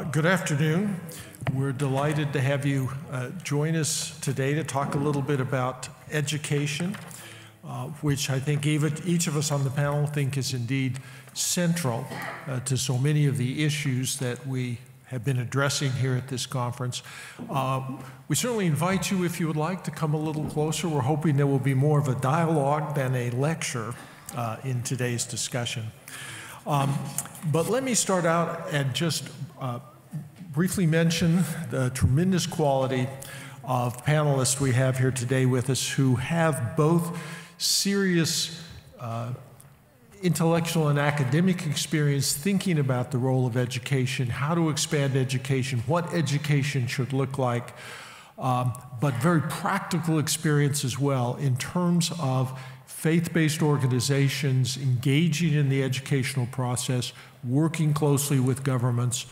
Good afternoon. We're delighted to have you join us today to talk a little bit about education, which I think each of us on the panel think is indeed central to so many of the issues that we have been addressing here at this conference. We certainly invite you, if you would like, to come a little closer. We're hoping there will be more of a dialogue than a lecture in today's discussion. But let me start out and just briefly mention the tremendous quality of panelists we have here today with us who have both serious intellectual and academic experience thinking about the role of education, how to expand education, what education should look like, but very practical experience as well in terms of faith-based organizations engaging in the educational process, working closely with governments.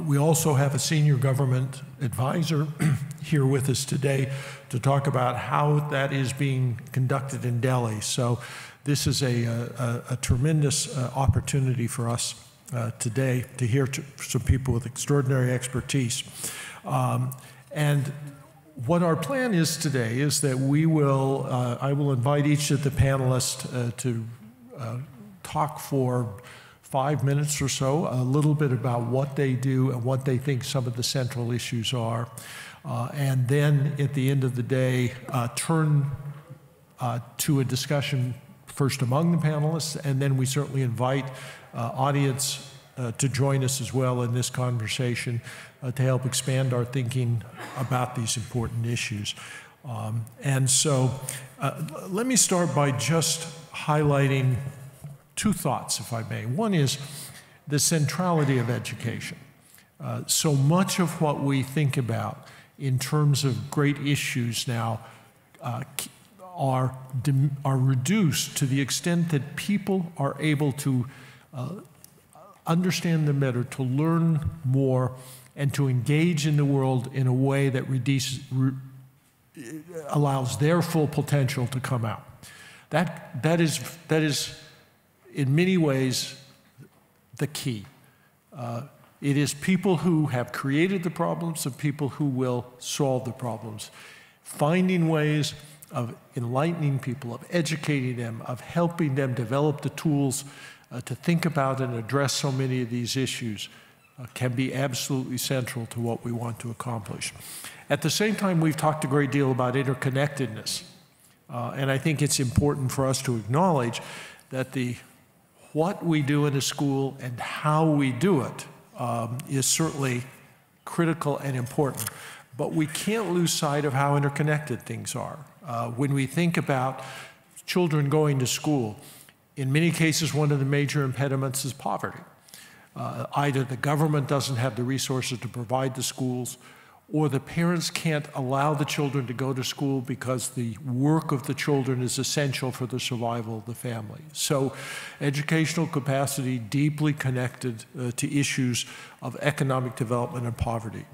We also have a senior government advisor here with us today to talk about how that is being conducted in Delhi. So this is a tremendous opportunity for us today to hear some people with extraordinary expertise. And what our plan is today is that we will, I will invite each of the panelists to talk for 5 minutes or so, a little bit about what they do and what they think some of the central issues are. And then at the end of the day, turn to a discussion first among the panelists, and then we certainly invite audience to join us as well in this conversation to help expand our thinking about these important issues. And so let me start by just highlighting two thoughts, if I may. One is the centrality of education. So much of what we think about in terms of great issues now are reduced to the extent that people are able to understand them better, to learn more, and to engage in the world in a way that allows their full potential to come out. That is in many ways the key. It is people who have created the problems and people who will solve the problems. Finding ways of enlightening people, of educating them, of helping them develop the tools to think about and address so many of these issues can be absolutely central to what we want to accomplish. At the same time, we've talked a great deal about interconnectedness. And I think it's important for us to acknowledge that what we do in a school and how we do it is certainly critical and important. But we can't lose sight of how interconnected things are. When we think about children going to school, in many cases, one of the major impediments is poverty. Either the government doesn't have the resources to provide the schools, or the parents can't allow the children to go to school because the work of the children is essential for the survival of the family. So educational capacity deeply connected to issues of economic development and poverty.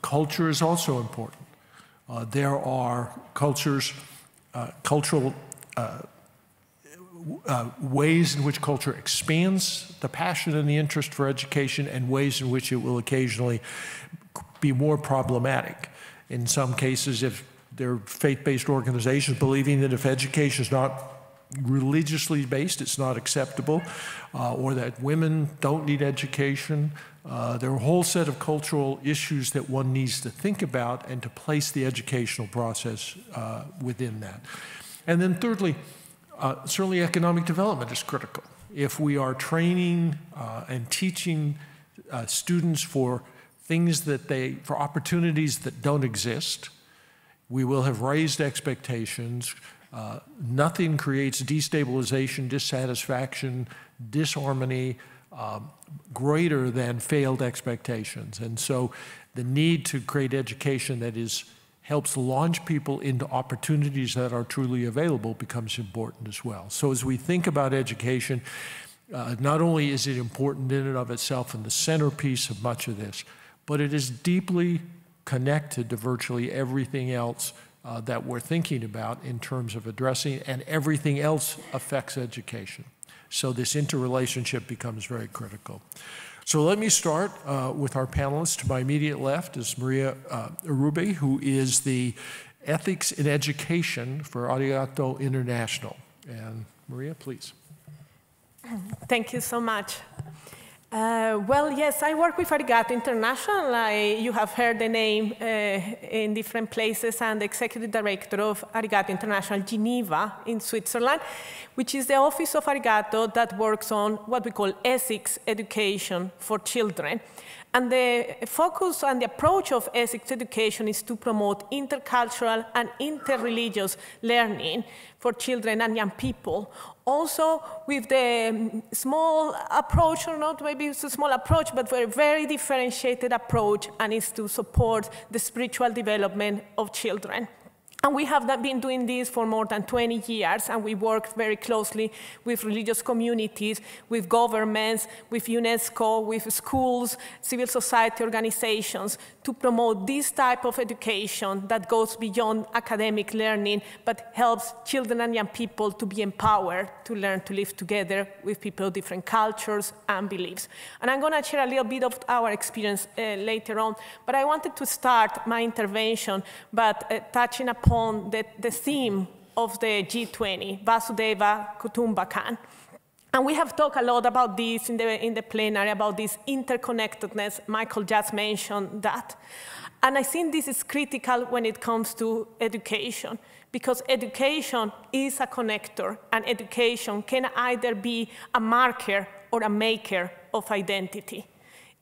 Culture is also important. There are cultural ways in which culture expands the passion and the interest for education, and ways in which it will occasionally be more problematic. In some cases, if they're faith-based organizations believing that if education is not religiously based, it's not acceptable, or that women don't need education. There are a whole set of cultural issues that one needs to think about and to place the educational process within that. And then thirdly, certainly economic development is critical. If we are training and teaching students for things for opportunities that don't exist, we will have raised expectations. Nothing creates destabilization, dissatisfaction, disharmony greater than failed expectations. And so the need to create education that helps launch people into opportunities that are truly available becomes important as well. So as we think about education, not only is it important in and of itself and the centerpiece of much of this, but it is deeply connected to virtually everything else that we're thinking about in terms of addressing, and everything else affects education. So this interrelationship becomes very critical. So let me start with our panelists. To my immediate left is Maria Uribe, who is the Ethics in Education for Arigato International. And Maria, please. Thank you so much. Well, yes, I work with Arigato International. You have heard the name in different places. I'm the executive director of Arigato International Geneva in Switzerland, which is the office of Arigato that works on what we call ethics education for children. And the focus and the approach of ethics education is to promote intercultural and interreligious learning for children and young people. Also with the small approach, or not maybe it's a small approach, but a very differentiated approach, and is to support the spiritual development of children. And we have been doing this for more than 20 years, and we work very closely with religious communities, with governments, with UNESCO, with schools, civil society organizations, to promote this type of education that goes beyond academic learning, but helps children and young people to be empowered to learn to live together with people of different cultures and beliefs. And I'm going to share a little bit of our experience later on, but I wanted to start my intervention by touching upon the theme of the G20, Vasudeva Kutumbakam. And we have talked a lot about this in the plenary, about this interconnectedness. Michael just mentioned that. And I think this is critical when it comes to education, because education is a connector, and education can either be a marker or a maker of identity.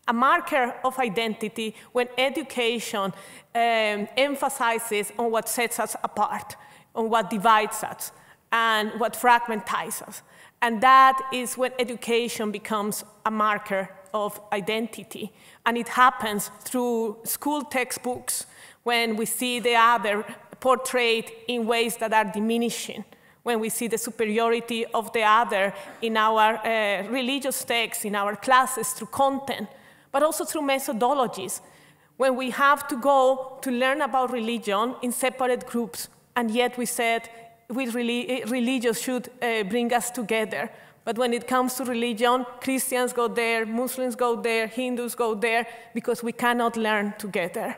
A marker of identity when education emphasizes on what sets us apart, on what divides us, and what fragmentizes us. And that is when education becomes a marker of identity. And it happens through school textbooks, when we see the other portrayed in ways that are diminishing, when we see the superiority of the other in our religious texts, in our classes, through content, but also through methodologies, when we have to go to learn about religion in separate groups, and yet we said religion should bring us together. But when it comes to religion, Christians go there, Muslims go there, Hindus go there, because we cannot learn together.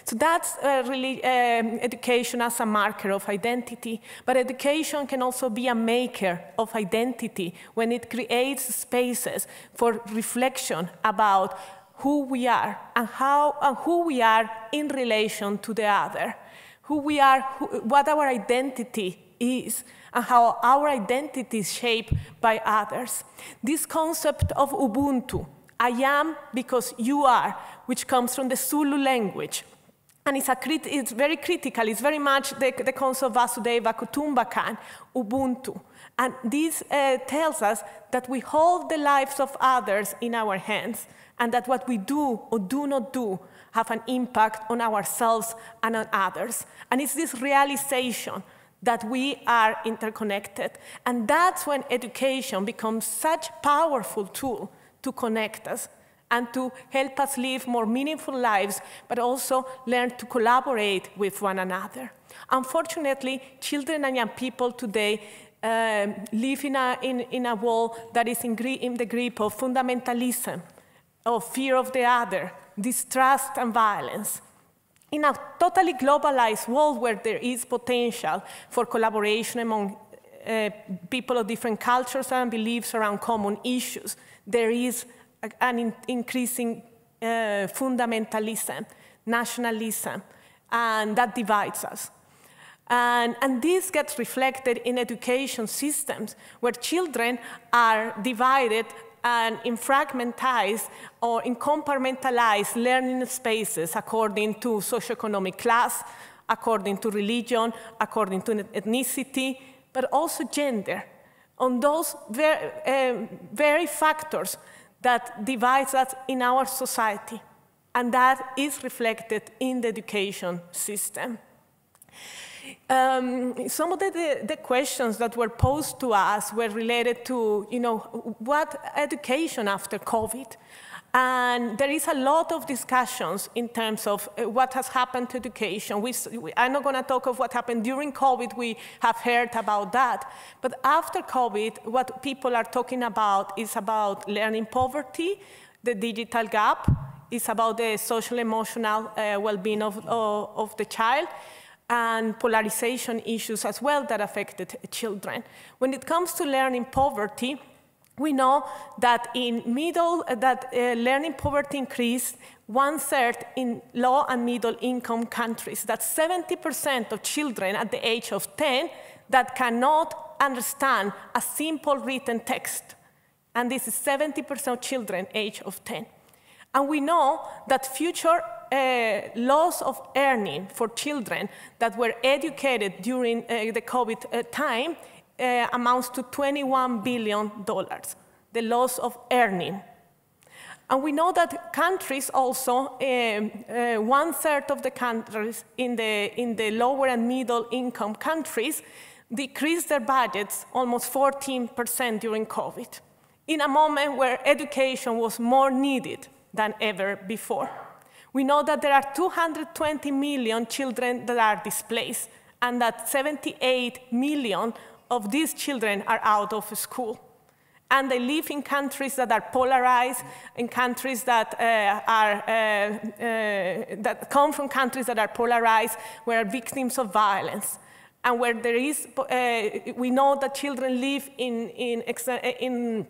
So that's really education as a marker of identity. But education can also be a maker of identity when it creates spaces for reflection about who we are and who we are in relation to the other, who we are, what our identity is, and how our identity is shaped by others. This concept of Ubuntu, I am because you are, which comes from the Zulu language, and it's very critical. It's very much the concept of Vasudeva Kutumbakam, Ubuntu. And this tells us that we hold the lives of others in our hands, and that what we do or do not do have an impact on ourselves and on others. And it's this realization that we are interconnected. And that's when education becomes such a powerful tool to connect us and to help us live more meaningful lives, but also learn to collaborate with one another. Unfortunately, children and young people today live in a world that is in the grip of fundamentalism, of fear of the other, distrust and violence. In a totally globalized world where there is potential for collaboration among people of different cultures and beliefs around common issues, there is an increasing fundamentalism, nationalism, and that divides us. And this gets reflected in education systems where children are divided and in fragmentized or in compartmentalized learning spaces according to socioeconomic class, according to religion, according to ethnicity, but also gender, on those very factors that divide us in our society. And that is reflected in the education system. Some of the questions that were posed to us were related to, what education after COVID? And there is a lot of discussions in terms of what has happened to education. I'm not going to talk of what happened during COVID. We have heard about that. But after COVID, what people are talking about is about learning poverty, the digital gap. It's about the social emotional well-being of the child, and polarization issues as well that affected children. When it comes to learning poverty, we know that learning poverty increased 1/3 in low and middle income countries. That's 70% of children at the age of 10 that cannot understand a simple written text. And this is 70% of children age of 10. And we know that future loss of earning for children that were educated during the COVID time amounts to $21 billion, the loss of earning. And we know that countries also, 1/3 of the countries in the lower and middle income countries decreased their budgets almost 14% during COVID, in a moment where education was more needed than ever before. We know that there are 220 million children that are displaced, and that 78 million of these children are out of school. And they live in countries that are polarized, in countries that that come from countries that are polarized, where are victims of violence, and where there is, we know that children live in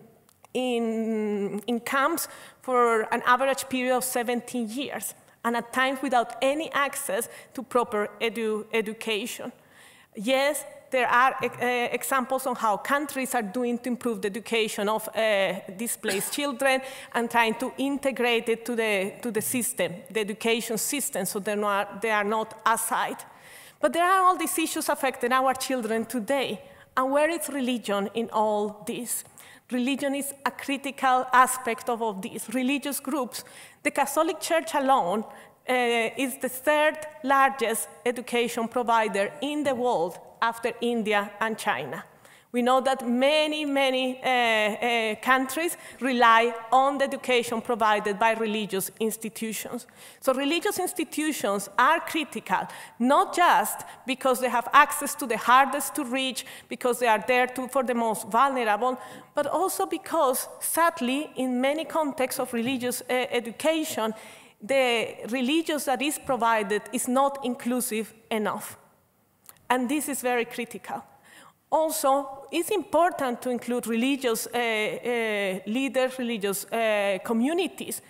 camps for an average period of 17 years, and at times without any access to proper education. Yes, there are examples on how countries are doing to improve the education of displaced children and trying to integrate it to the system, the education system, so they are not aside. But there are all these issues affecting our children today. And where is religion in all this? Religion is a critical aspect of all these. Religious groups, the Catholic Church alone is the 3rd largest education provider in the world after India and China. We know that many countries rely on the education provided by religious institutions. So religious institutions are critical, not just because they have access to the hardest to reach, because they are there for the most vulnerable, but also because, sadly, in many contexts of religious education, the religious that is provided is not inclusive enough. And this is very critical. Also, it's important to include religious leaders, religious communities,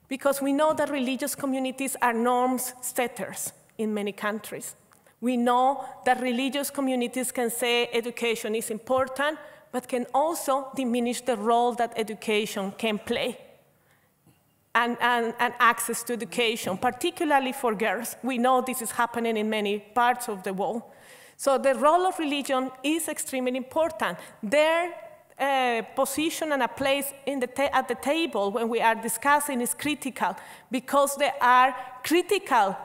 because we know that religious communities are norms setters in many countries. We know that religious communities can say education is important, but can also diminish the role that education can play and access to education, particularly for girls. We know this is happening in many parts of the world. So the role of religion is extremely important. Their position and a place at the table when we are discussing is critical, because they are critical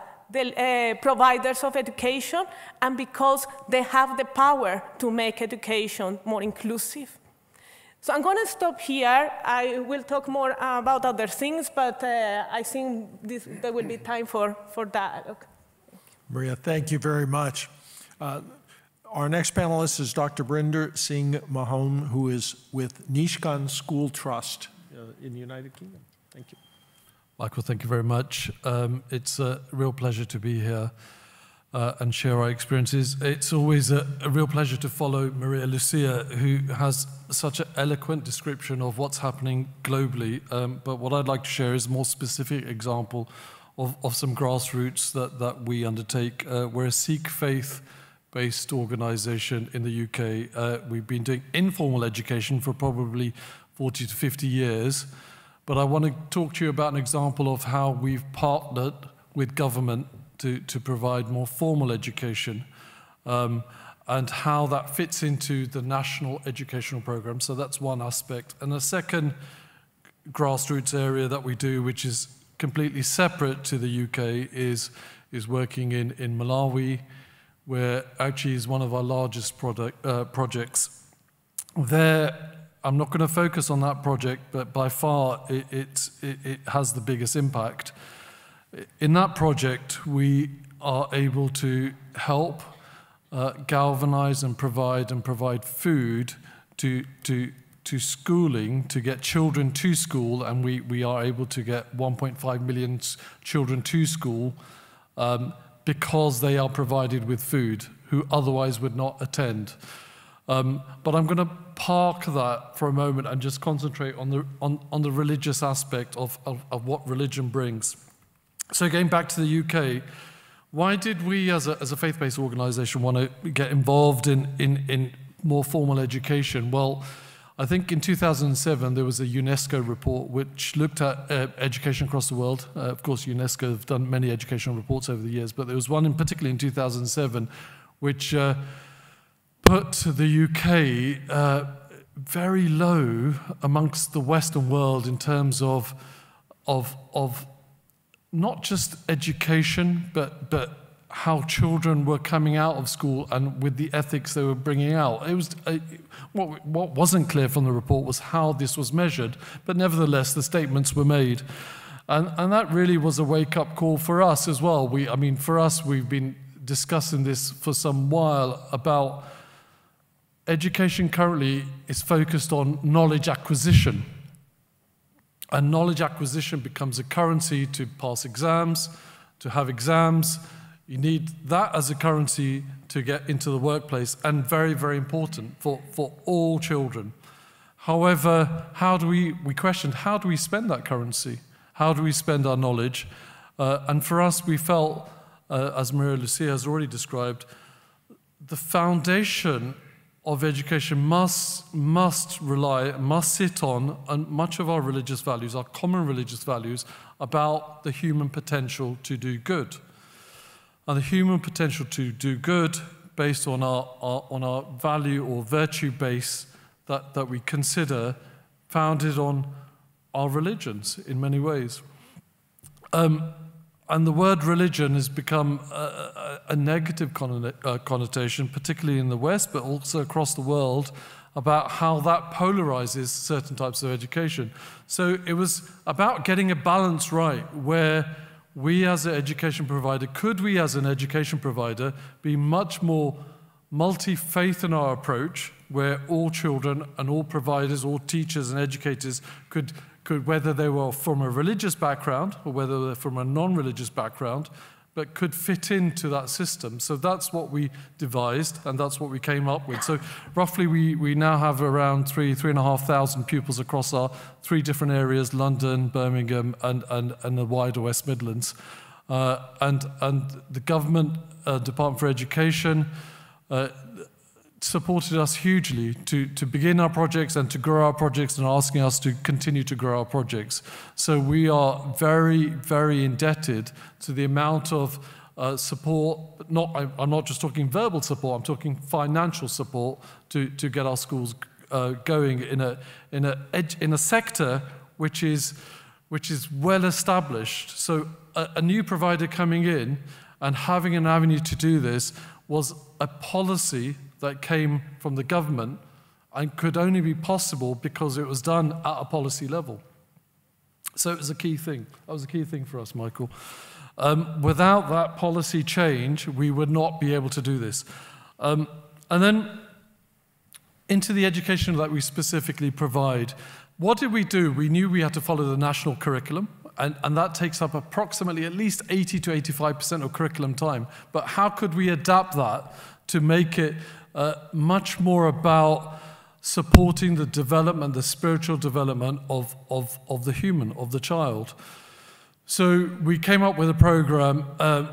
providers of education, and because they have the power to make education more inclusive. So I'm going to stop here. I will talk more about other things, but I think there will be time for dialogue. Maria, thank you very much. Our next panelist is Dr. Brinder Singh Mahon, who is with Nishkan School Trust in the United Kingdom. Thank you. Michael, thank you very much. It's a real pleasure to be here and share our experiences. It's always a real pleasure to follow Maria Lucia, who has such an eloquent description of what's happening globally. But what I'd like to share is a more specific example of some grassroots that we undertake. We're a Sikh faith-based organization in the UK. We've been doing informal education for probably 40 to 50 years. But I want to talk to you about an example of how we've partnered with government to provide more formal education, and how that fits into the national educational program. So that's one aspect. And the second grassroots area that we do, which is completely separate to the UK, is working in Malawi, where actually is one of our largest projects. There, I'm not going to focus on that project, but by far it has the biggest impact. In that project, we are able to help galvanize and provide food to schooling, to get children to school, and we are able to get 1.5 million children to school because they are provided with food, who otherwise would not attend. But I'm going to park that for a moment and just concentrate on the religious aspect of what religion brings. So going back to the UK, why did we as a faith-based organisation want to get involved in more formal education? Well, I think in 2007 there was a UNESCO report which looked at education across the world. Of course, UNESCO have done many educational reports over the years, but there was one in particular in 2007 which put the UK very low amongst the Western world in terms of not just education, but how children were coming out of school and with the ethics they were bringing out. It was what wasn't clear from the report was how this was measured, but nevertheless the statements were made, and that really was a wake-up call for us as well. I mean, for us, we've been discussing this for some while about education currently is focused on knowledge acquisition. And knowledge acquisition becomes a currency to pass exams, to have exams. You need that as a currency to get into the workplace, and very, very important for all children. However, we questioned, how do we spend that currency? How do we spend our knowledge? And for us, we felt, as Maria Lucia has already described, the foundation of education must sit on, and much of our religious values, our common religious values, about the human potential to do good. And the human potential to do good based on our value or virtue base that we consider founded on our religions in many ways. And the word religion has become a negative connotation, particularly in the West, but also across the world, about how that polarizes certain types of education. So it was about getting a balance right, where we as an education provider, could we as an education provider be much more multi-faith in our approach, where all children and all providers, all teachers and educators could, whether they were from a religious background or whether they're from a non-religious background, but could fit into that system. So that's what we devised, and that's what we came up with. So roughly we now have around 3,500 pupils across our 3 different areas, London, Birmingham, and the wider West Midlands. And the government, Department for Education, supported us hugely to begin our projects and to grow our projects, and asking us to continue to grow our projects. So we are very, very indebted to the amount of support. I'm not just talking verbal support, I'm talking financial support to get our schools going in a sector which is well established. So a new provider coming in and having an avenue to do this was a policy that came from the government and could only be possible because it was done at a policy level. So it was a key thing. That was a key thing for us, Michael. Without that policy change, we would not be able to do this. And then into the education that we specifically provide, what did we do? We knew we had to follow the national curriculum, and that takes up approximately at least 80 to 85% of curriculum time. But how could we adapt that to make it much more about supporting the development, the spiritual development of the human, of the child? So we came up with a program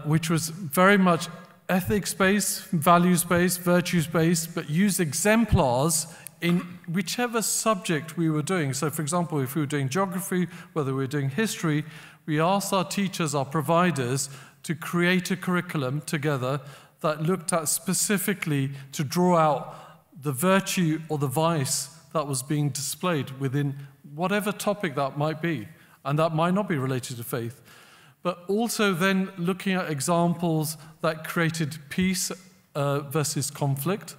which was very much ethics-based, values-based, virtues-based, but used exemplars in whichever subject we were doing. So for example, if we were doing geography, whether we were doing history, we asked our teachers, our providers, to create a curriculum together that looked at specifically to draw out the virtue or the vice that was being displayed within whatever topic that might be. And that might not be related to faith. But also then looking at examples that created peace versus conflict,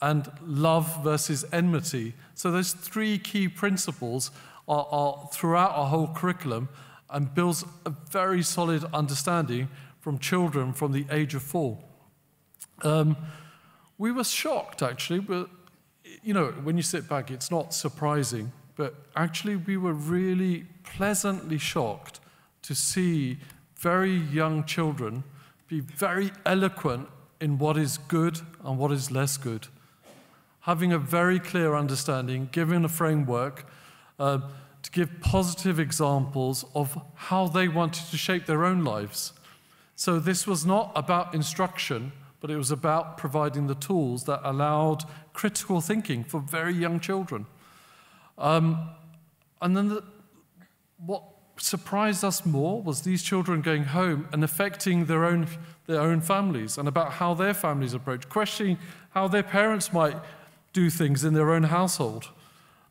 and love versus enmity. So those 3 key principles are throughout our whole curriculum, and builds a very solid understanding from children from the age of 4. We were shocked, actually, but you know, when you sit back, it's not surprising, but actually we were really pleasantly shocked to see very young children be very eloquent in what is good and what is less good. Having a very clear understanding, giving a framework to give positive examples of how they wanted to shape their own lives. So this was not about instruction, but it was about providing the tools that allowed critical thinking for very young children. And then what surprised us more was these children going home and affecting their own families and about how their families approach, questioning how their parents might do things in their own household,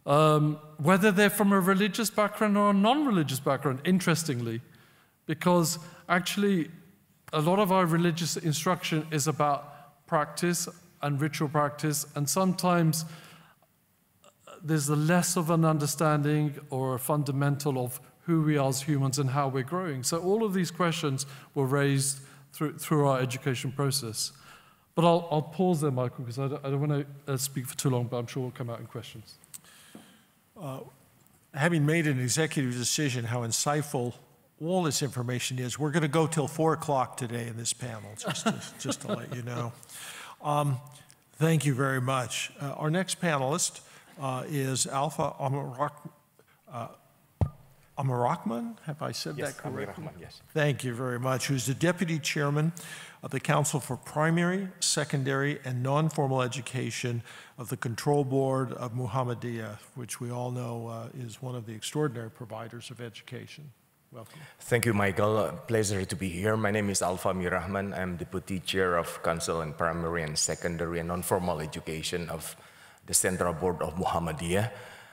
whether they're from a religious background or a non-religious background, interestingly, because actually a lot of our religious instruction is about practice and ritual practice, and sometimes there's a less of an understanding or a fundamental of who we are as humans and how we're growing. So all of these questions were raised through our education process. But I'll pause there, Michael, because I don't want to speak for too long, but I'm sure we'll come out in questions. Having made an executive decision how insightful all this information is, we're going to go till 4 o'clock today in this panel, just to let you know. Thank you very much. Our next panelist is Alpha Amarahman, have I said that correctly? Amarahman, yes. Thank you very much, who's the Deputy Chairman of the Council for Primary, Secondary, and Non-Formal Education of the Control Board of Muhammadiyah, which we all know is one of the extraordinary providers of education. Welcome. Thank you, Michael. Pleasure to be here. My name is Alpha Amarahman. I'm Deputy Chair of Council on Primary and Secondary and Non-Formal Education of the Central Board of Muhammadiyah.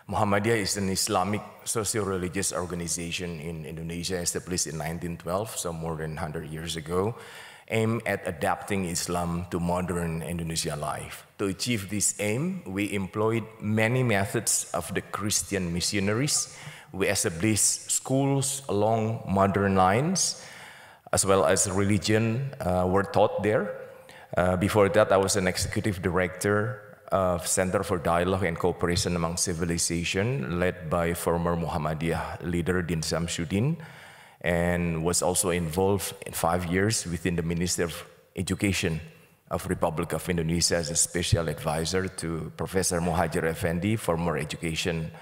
Muhammadiyah is an Islamic socio-religious organization in Indonesia, established in 1912, so more than 100 years ago, aimed at adapting Islam to modern Indonesian life. To achieve this aim, we employed many methods of the Christian missionaries. We established schools along modern lines, as well as religion were taught there. Before that, I was an executive director of Center for Dialogue and Cooperation Among Civilization, led by former Muhammadiyah leader Din Samsudin, and was also involved in 5 years within the Ministry of Education of Republic of Indonesia as a special advisor to Professor Muhajir Effendi, former Education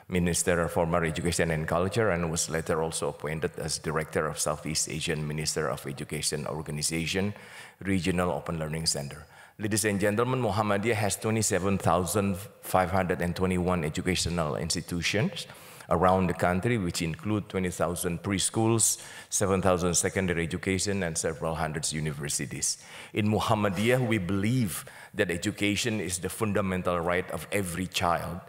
Minister, former Education and Culture, and was later also appointed as Director of Southeast Asian Minister of Education Organization, Regional Open Learning Center. Ladies and gentlemen, Muhammadiyah has 27,521 educational institutions around the country, which include 20,000 preschools, 7,000 secondary education, and several hundred universities. In Muhammadiyah, we believe that education is the fundamental right of every child,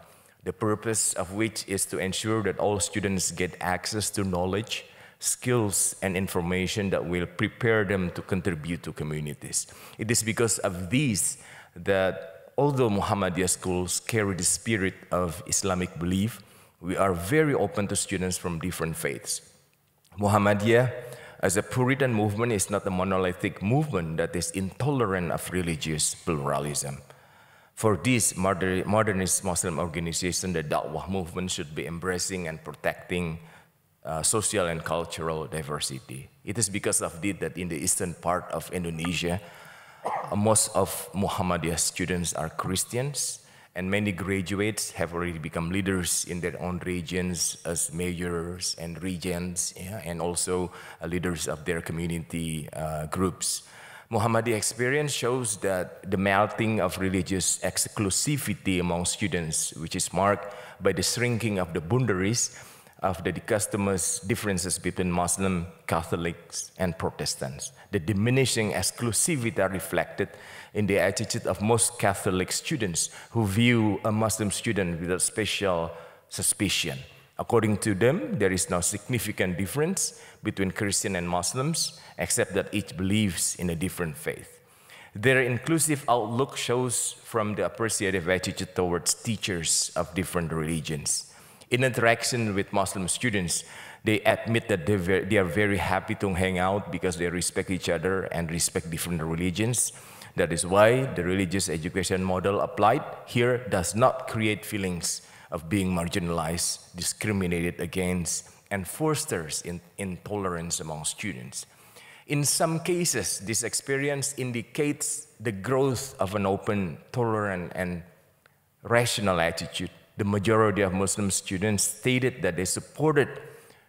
the purpose of which is to ensure that all students get access to knowledge, skills, and information that will prepare them to contribute to communities. It is because of these that although Muhammadiyah schools carry the spirit of Islamic belief, we are very open to students from different faiths. Muhammadiyah, as a Puritan movement, is not a monolithic movement that is intolerant of religious pluralism. For this modernist Muslim organization, the Da'wah movement should be embracing and protecting social and cultural diversity. It is because of this that in the eastern part of Indonesia, most of Muhammadiyah students are Christians, and many graduates have already become leaders in their own regions as mayors and regents, and also leaders of their community groups. Muhammadiyah experience shows that the melting of religious exclusivity among students, which is marked by the shrinking of the boundaries of the customers' differences between Muslim, Catholics, and Protestants. The diminishing exclusivity are reflected in the attitude of most Catholic students who view a Muslim student with a special suspicion. According to them, there is no significant difference between Christian and Muslims, except that each believes in a different faith. Their inclusive outlook shows from the appreciative attitude towards teachers of different religions. In interaction with Muslim students, they admit that they are very happy to hang out because they respect each other and respect different religions. That is why the religious education model applied here does not create feelings of being marginalized, discriminated against, and fosters intolerance among students. In some cases, this experience indicates the growth of an open, tolerant, and rational attitude. The majority of Muslim students stated that they supported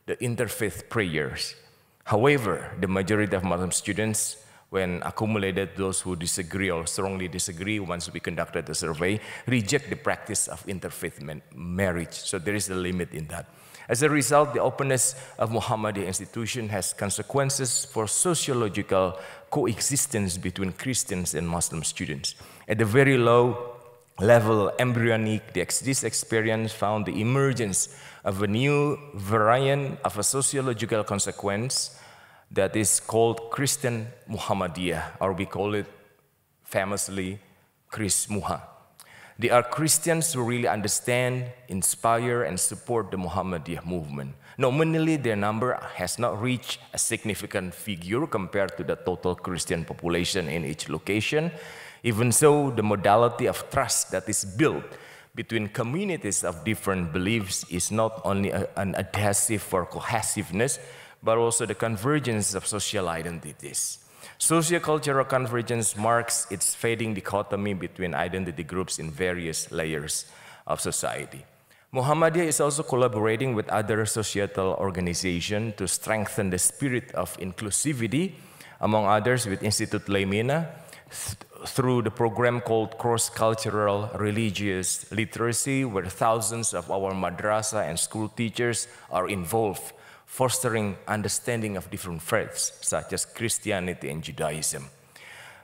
the interfaith prayers. However, the majority of Muslim students, when accumulated those who disagree or strongly disagree once we conducted the survey, reject the practice of interfaith marriage. So there is a limit in that. As a result, the openness of Muhammadiyah institution has consequences for sociological coexistence between Christians and Muslim students. At the very low level, embryonic, this experience found the emergence of a new variant of a sociological consequence that is called Christian Muhammadiyah, or we call it famously Chris Muha. They are Christians who really understand, inspire, and support the Muhammadiyah movement. Nominally, their number has not reached a significant figure compared to the total Christian population in each location. Even so, the modality of trust that is built between communities of different beliefs is not only an adhesive for cohesiveness, but also the convergence of social identities. Sociocultural convergence marks its fading dichotomy between identity groups in various layers of society. Muhammadiyah is also collaborating with other societal organizations to strengthen the spirit of inclusivity, among others with Institute Leimina, through the program called Cross-Cultural Religious Literacy, where thousands of our madrasa and school teachers are involved, fostering understanding of different faiths, such as Christianity and Judaism.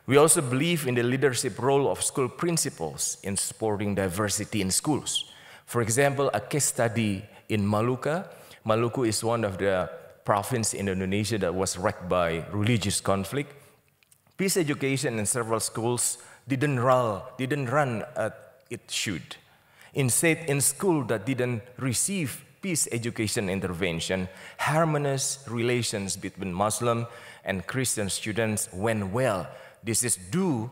We also believe in the leadership role of school principals in supporting diversity in schools. For example, a case study in Maluku. Maluku is one of the provinces in Indonesia that was wrecked by religious conflict. Peace education in several schools didn't run as it should. Instead, in school that didn't receive peace education intervention, harmonious relations between Muslim and Christian students went well. This is due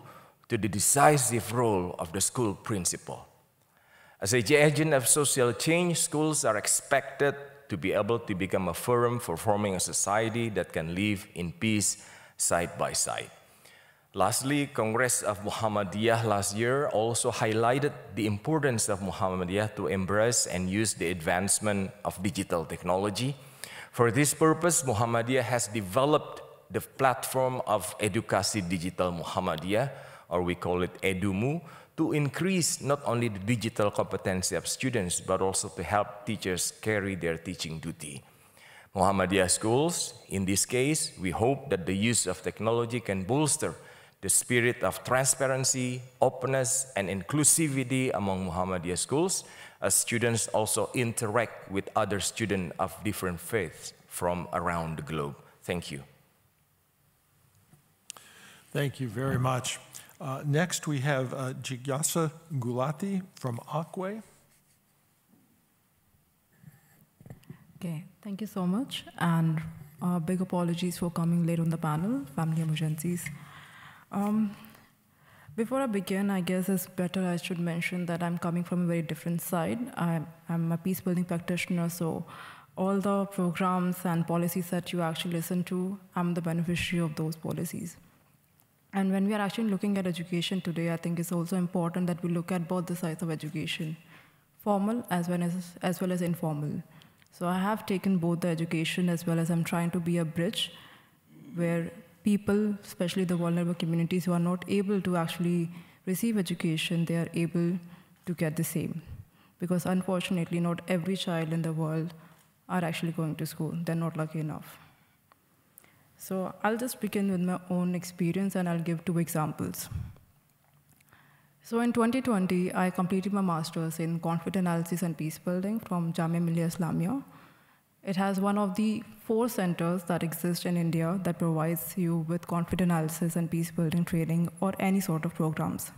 to the decisive role of the school principal. As an agent of social change, schools are expected to be able to become a forum for forming a society that can live in peace side by side. Lastly, Congress of Muhammadiyah last year also highlighted the importance of Muhammadiyah to embrace and use the advancement of digital technology. For this purpose, Muhammadiyah has developed the platform of Edukasi Digital Muhammadiyah, or we call it EduMu, to increase not only the digital competency of students, but also to help teachers carry their teaching duty. Muhammadiyah schools, in this case, we hope that the use of technology can bolster the spirit of transparency, openness, and inclusivity among Muhammadiyah schools, as students also interact with other students of different faiths from around the globe. Thank you. Thank you very much. Next, we have Jigyasa Gulati from Akwe. Okay, thank you so much. And big apologies for coming late on the panel, family emergencies. Before I begin, I guess it's better I should mention that I'm coming from a very different side. I'm a peace building practitioner, so all the programs and policies that you actually listen to, I'm the beneficiary of those policies. And when we are actually looking at education today, I think it's also important that we look at both the sides of education, formal as well as informal. So I have taken both the education as well as I'm trying to be a bridge where people, especially the vulnerable communities who are not able to actually receive education, they are able to get the same. Because unfortunately, not every child in the world are actually going to school. They're not lucky enough. So I'll just begin with my own experience and I'll give 2 examples. So in 2020, I completed my master's in conflict analysis and peace building from Jamia Millia Islamia. It has one of the 4 centers that exist in India that provides you with conflict analysis and peace building training or any sort of programs.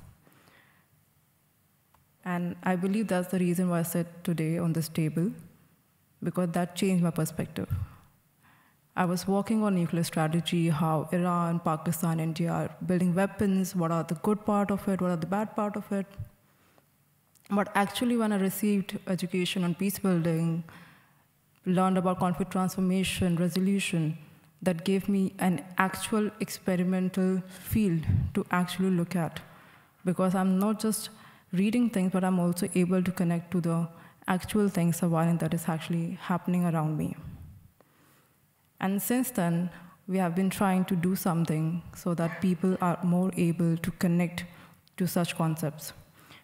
And I believe that's the reason why I sit today on this table, because that changed my perspective. I was working on nuclear strategy, how Iran, Pakistan, India are building weapons, what are the good part of it, what are the bad part of it. But actually, when I received education on peace building, learned about conflict transformation, resolution, that gave me an actual experimental field to actually look at. Because I'm not just reading things, but I'm also able to connect to the actual things of violence that is actually happening around me. And since then, we have been trying to do something so that people are more able to connect to such concepts.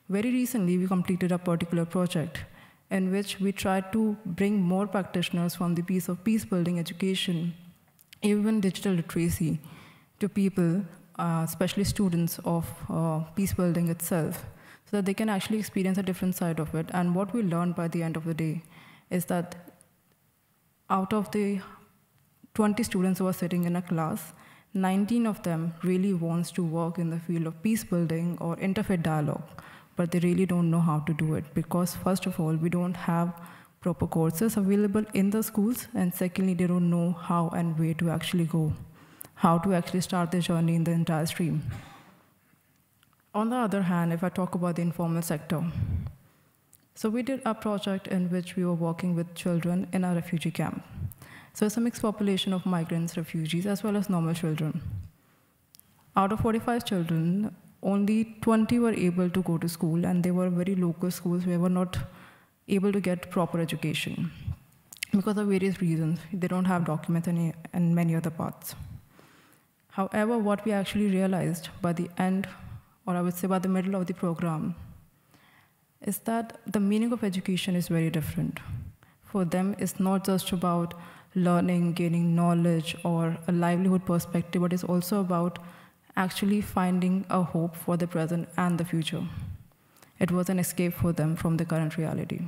Very recently, we completed a particular project in which we tried to bring more practitioners from the piece of peace building education, even digital literacy, to people, especially students of peace building itself, so that they can actually experience a different side of it. And what we learned by the end of the day is that out of the 20 students who are sitting in a class, 19 of them really wants to work in the field of peace building or interfaith dialogue, but they really don't know how to do it because, first of all, we don't have proper courses available in the schools, and secondly, they don't know how and where to actually go, how to actually start their journey in the entire stream. On the other hand, if I talk about the informal sector, so we did a project in which we were working with children in a refugee camp. So it's a mixed population of migrants, refugees, as well as normal children. Out of 45 children, only 20 were able to go to school, and they were very local schools where were not able to get proper education because of various reasons. They don't have documents and many other parts. However, what we actually realized by the end, or I would say by the middle of the program, is that the meaning of education is very different. For them, it's not just about learning, gaining knowledge, or a livelihood perspective, but it's also about actually finding a hope for the present and the future. It was an escape for them from the current reality.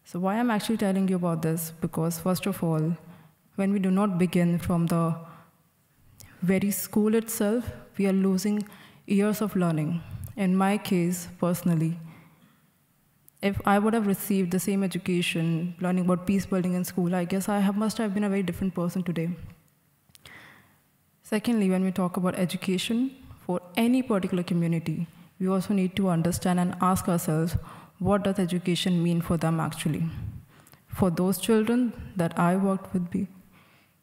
So why I'm actually telling you about this? Because first of all, when we do not begin from the very school itself, we are losing years of learning. In my case, personally, if I would have received the same education, learning about peace building in school, I guess I must have been a very different person today. Secondly, when we talk about education for any particular community, we also need to understand and ask ourselves, what does education mean for them actually? For those children that I worked with,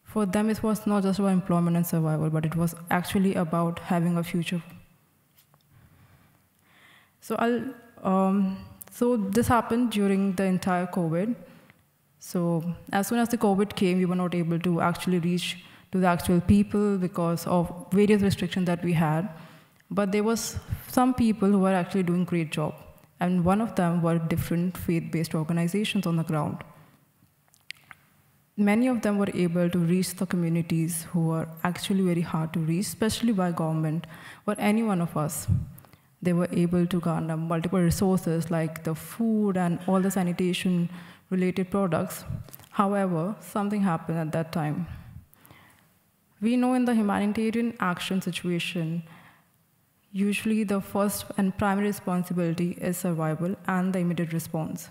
for them it was not just about employment and survival, but it was actually about having a future. So this happened during the entire COVID. So as soon as the COVID came, we were not able to actually reach to the actual people because of various restrictions that we had. But there was some people who were actually doing a great job. And one of them were different faith-based organizations on the ground. Many of them were able to reach the communities who were actually very hard to reach, especially by government or any one of us. They were able to garner multiple resources like the food and all the sanitation-related products. However, something happened at that time. We know in the humanitarian action situation, usually the first and primary responsibility is survival and the immediate response.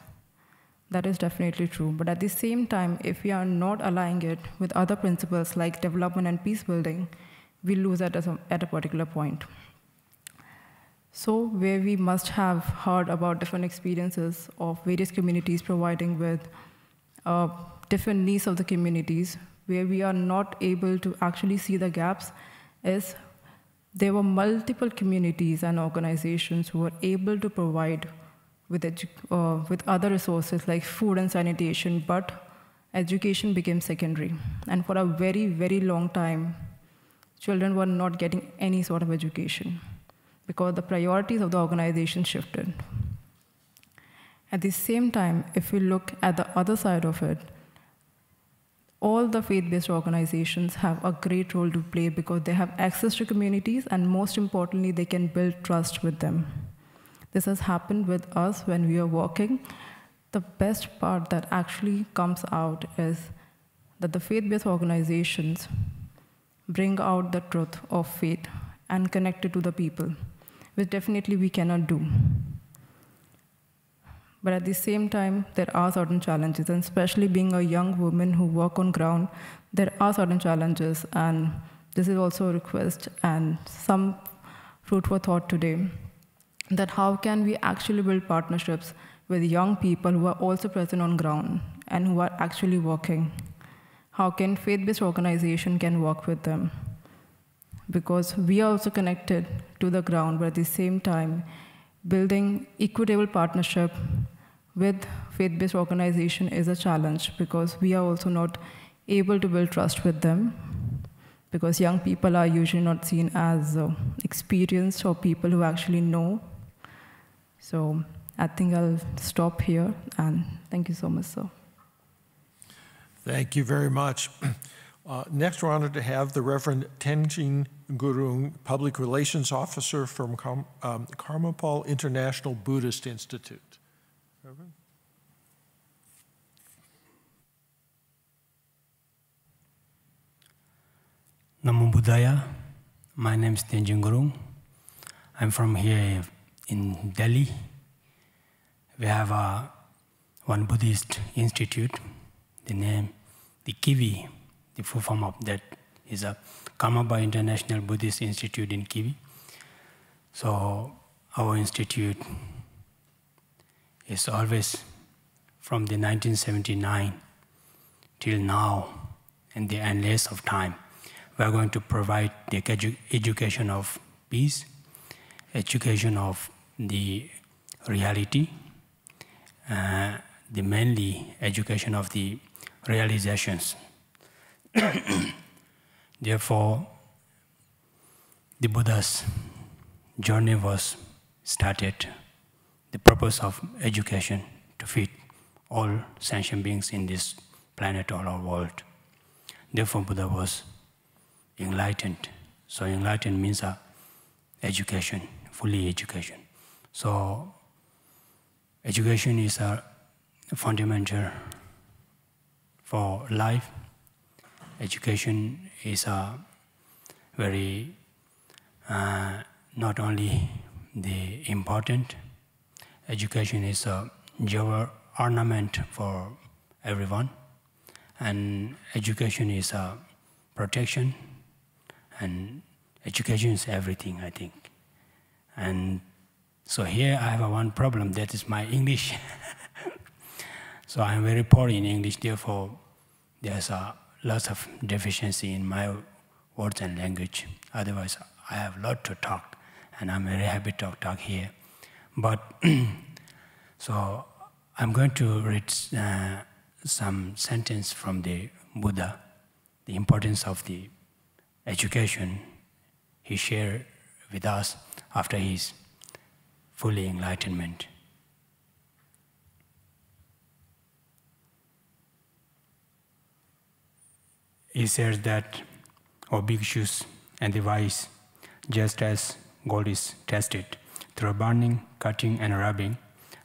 That is definitely true. But at the same time, if we are not aligning it with other principles like development and peace building, we lose that at a particular point. So where we must have heard about different experiences of various communities providing with different needs of the communities, where we are not able to actually see the gaps, is there were multiple communities and organizations who were able to provide with other resources like food and sanitation, but education became secondary. And for a very, very long time, children were not getting any sort of education because the priorities of the organization shifted. At the same time, if we look at the other side of it, all the faith-based organizations have a great role to play because they have access to communities, and most importantly, they can build trust with them. This has happened with us when we are working. The best part that actually comes out is that the faith-based organizations bring out the truth of faith and connect it to the people, which definitely we cannot do. But at the same time, there are certain challenges, and especially being a young woman who work on ground, there are certain challenges, and this is also a request and some food for thought today, that how can we actually build partnerships with young people who are also present on ground and who are actually working? How can faith-based organization can work with them? Because we are also connected to the ground, but at the same time, building equitable partnership with faith-based organization is a challenge, because we are also not able to build trust with them, because young people are usually not seen as experienced or people who actually know. So I think I'll stop here, and thank you so much, sir. Thank you very much. Next, we're honored to have the Reverend Tenjin Gurung, Public Relations Officer from Karmapal International Buddhist Institute. Reverend? Namo Buddhaya. My name is Tenjin Gurung. I'm from here in Delhi. We have one Buddhist institute. The name, the Kivi, the full form of that is a Karmapal International Buddhist Institute in Kivi. So our institute is always from the 1979 till now, and the endless of time. We are going to provide the education of peace, education of the reality, the mainly education of the realizations. Therefore, the Buddha's journey was started, the purpose of education to feed all sentient beings in this planet or our world. Therefore, Buddha was enlightened. So enlightened means education, fully education. So education is a fundamental for life. Education is a very, not only the important, education is a jewel ornament for everyone, and education is a protection, and education is everything, I think. And so here I have one problem, that is my English. So I'm very poor in English, therefore there's a lot of deficiency in my words and language. Otherwise, I have a lot to talk, and I'm very happy to talk here. But, so I'm going to read some sentence from the Buddha, the importance of the education he shared with us after his fully enlightenment. He says that, O bhikshus and the wise, just as gold is tested through burning, cutting, and rubbing,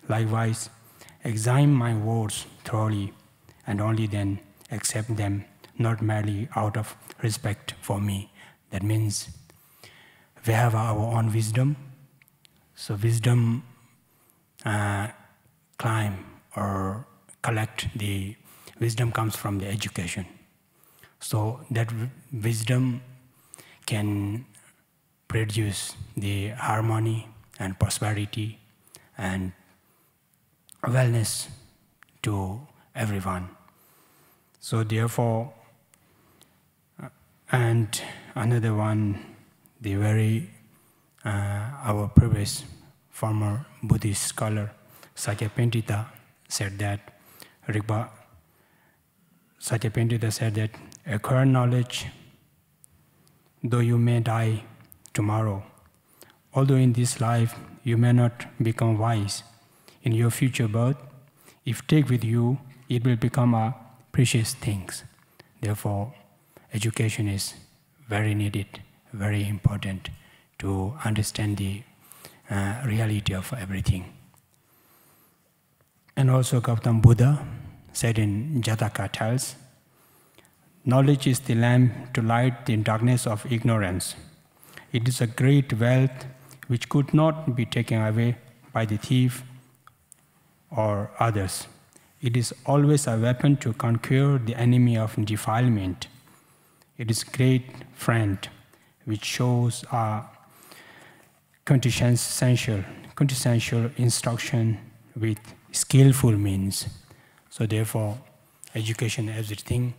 likewise, examine my words thoroughly, and only then accept them, not merely out of respect for me. That means we have our own wisdom. So wisdom climb or collect the wisdom comes from the education. So that wisdom can produce the harmony and prosperity and wellness to everyone. So therefore, and another one, the very, our previous former Buddhist scholar, Sakyapentita, said that, Sakyapentita said that, acquire knowledge, though you may die tomorrow. Although in this life you may not become wise, in your future birth, if take with you, it will become a precious things. Therefore, education is very needed, very important to understand the reality of everything. And also Gautam Buddha said in Jataka tells, knowledge is the lamp to light the darkness of ignorance. It is a great wealth which could not be taken away by the thief or others. It is always a weapon to conquer the enemy of defilement. It is great friend which shows a quintessential instruction with skillful means. So therefore, education, everything,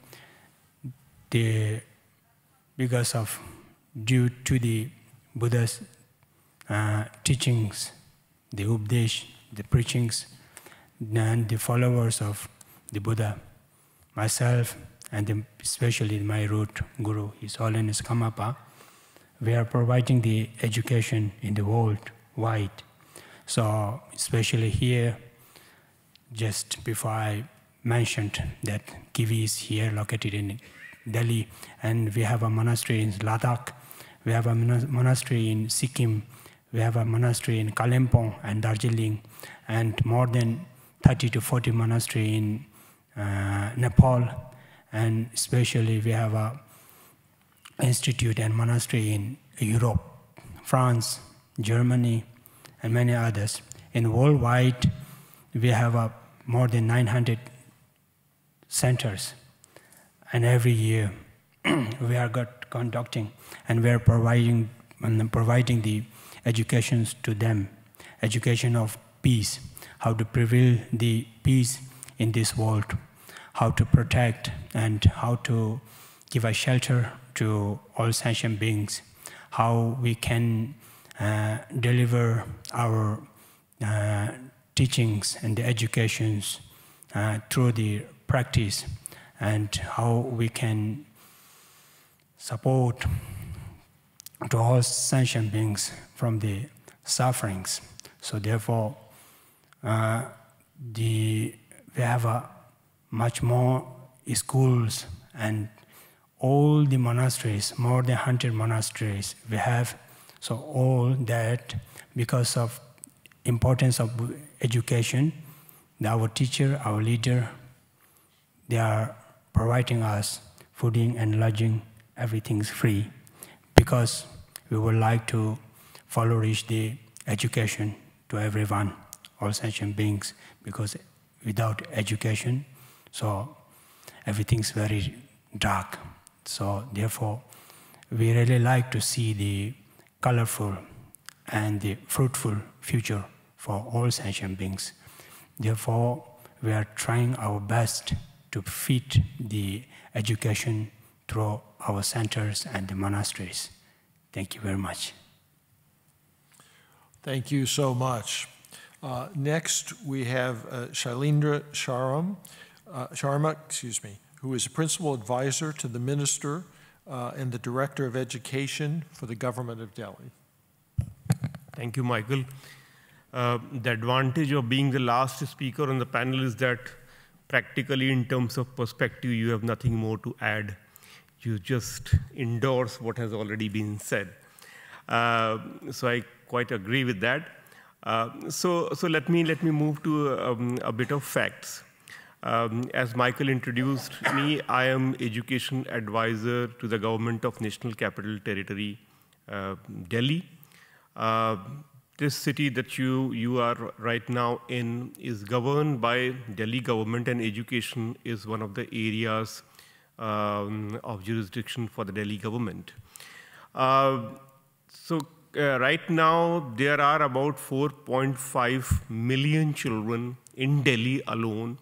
due to the Buddha's teachings, the Upadesh, the preachings, and the followers of the Buddha, myself, and especially my root guru, His Holiness Karmapa, we are providing the education in the world wide. So especially here, just before I mentioned that Kivi is here located in Delhi, and we have a monastery in Ladakh, we have a monastery in Sikkim, we have a monastery in Kalimpong and Darjeeling, and more than 30 to 40 monasteries in Nepal, and especially we have a institute and monastery in Europe, France, Germany, and many others. In worldwide, we have more than 900 centers, and every year we are conducting and we are providing the educations to them, education of peace, how to prevail the peace in this world, how to protect and how to give a shelter to all sentient beings, how we can deliver our teachings and the educations through the practice, and how we can support to all sentient beings from the sufferings. So therefore, we have much more schools and all the monasteries, more than 100 monasteries we have. So all that, because of importance of education, our teacher, our leader, they are providing us fooding and lodging, everything's free, because we would like to flourish the education to everyone, all sentient beings, because without education, so everything's very dark. So therefore, we really like to see the colorful and the fruitful future for all sentient beings. Therefore, we are trying our best to fit the education through our centers and the monasteries. Thank you very much. Thank you so much. Next, we have Shailendra Sharma, who is a principal advisor to the Minister and the Director of Education for the Government of Delhi. Thank you, Michael. The advantage of being the last speaker on the panel is that practically in terms of perspective, you have nothing more to add. You just endorse what has already been said. So I quite agree with that. So let me move to a bit of facts. As Michael introduced me, I am education advisor to the government of National Capital Territory, Delhi. This city that you are right now in is governed by Delhi government, and education is one of the areas of jurisdiction for the Delhi government. Right now, there are about 4.5 million children in Delhi alone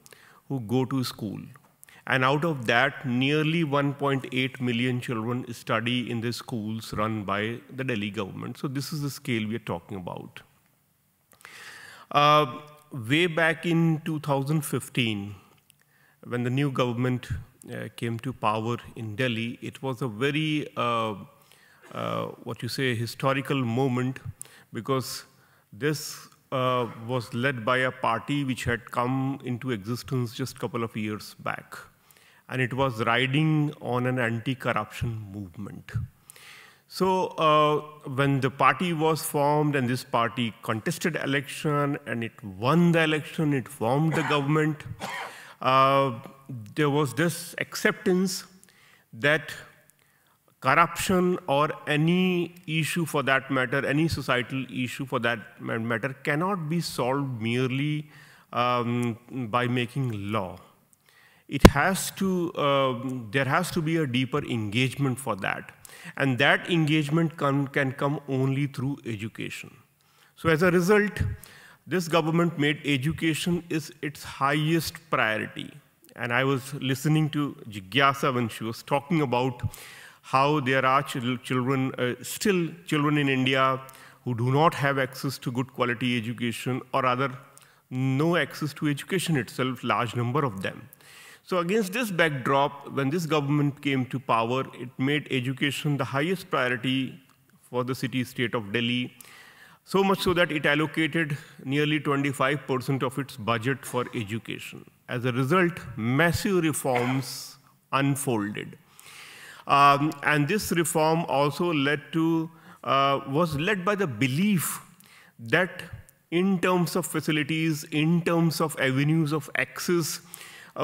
who go to school. And out of that, nearly 1.8 million children study in the schools run by the Delhi government. So this is the scale we are talking about. Way back in 2015, when the new government came to power in Delhi, it was a very, historical moment, because this was led by a party which had come into existence just a couple of years back. And it was riding on an anti-corruption movement. So when the party was formed and this party contested election and it won the election, it formed the government, there was this acceptance that corruption or any issue for that matter, any societal issue for that matter, cannot be solved merely by making law. It has to, there has to be a deeper engagement for that. And that engagement can come only through education. So as a result, this government made education is its highest priority. And I was listening to Jigyasa when she was talking about how there are children, still children in India who do not have access to good quality education, or rather no access to education itself, large number of them. So against this backdrop, when this government came to power, it made education the highest priority for the city-state of Delhi, so much so that it allocated nearly 25% of its budget for education. As a result, massive reforms unfolded. And this reform also was led by the belief that in terms of facilities, in terms of avenues of access,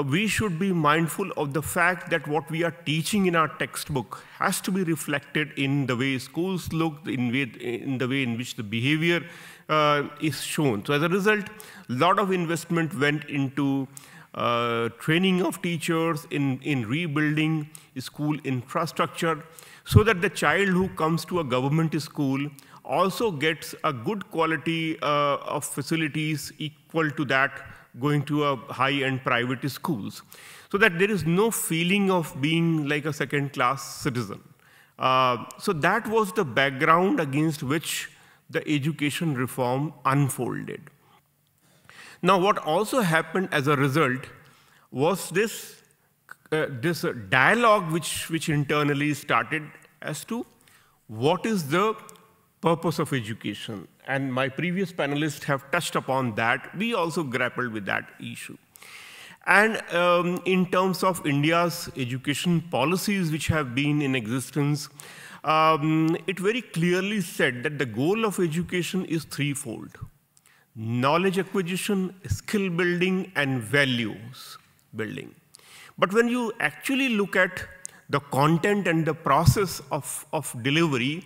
we should be mindful of the fact that what we are teaching in our textbook has to be reflected in the way schools look, in the way in which the behavior is shown. So as a result, a lot of investment went into training of teachers, in rebuilding school infrastructure, so that the child who comes to a government school also gets a good quality of facilities equal to that going to a high-end private schools, so that there is no feeling of being like a second-class citizen. So that was the background against which the education reform unfolded. Now, what also happened as a result was this dialogue which internally started as to what is the purpose of education. And my previous panelists have touched upon that. We also grappled with that issue. And in terms of India's education policies which have been in existence, it very clearly said that the goal of education is threefold: knowledge acquisition, skill building, and values building. But when you actually look at the content and the process of delivery,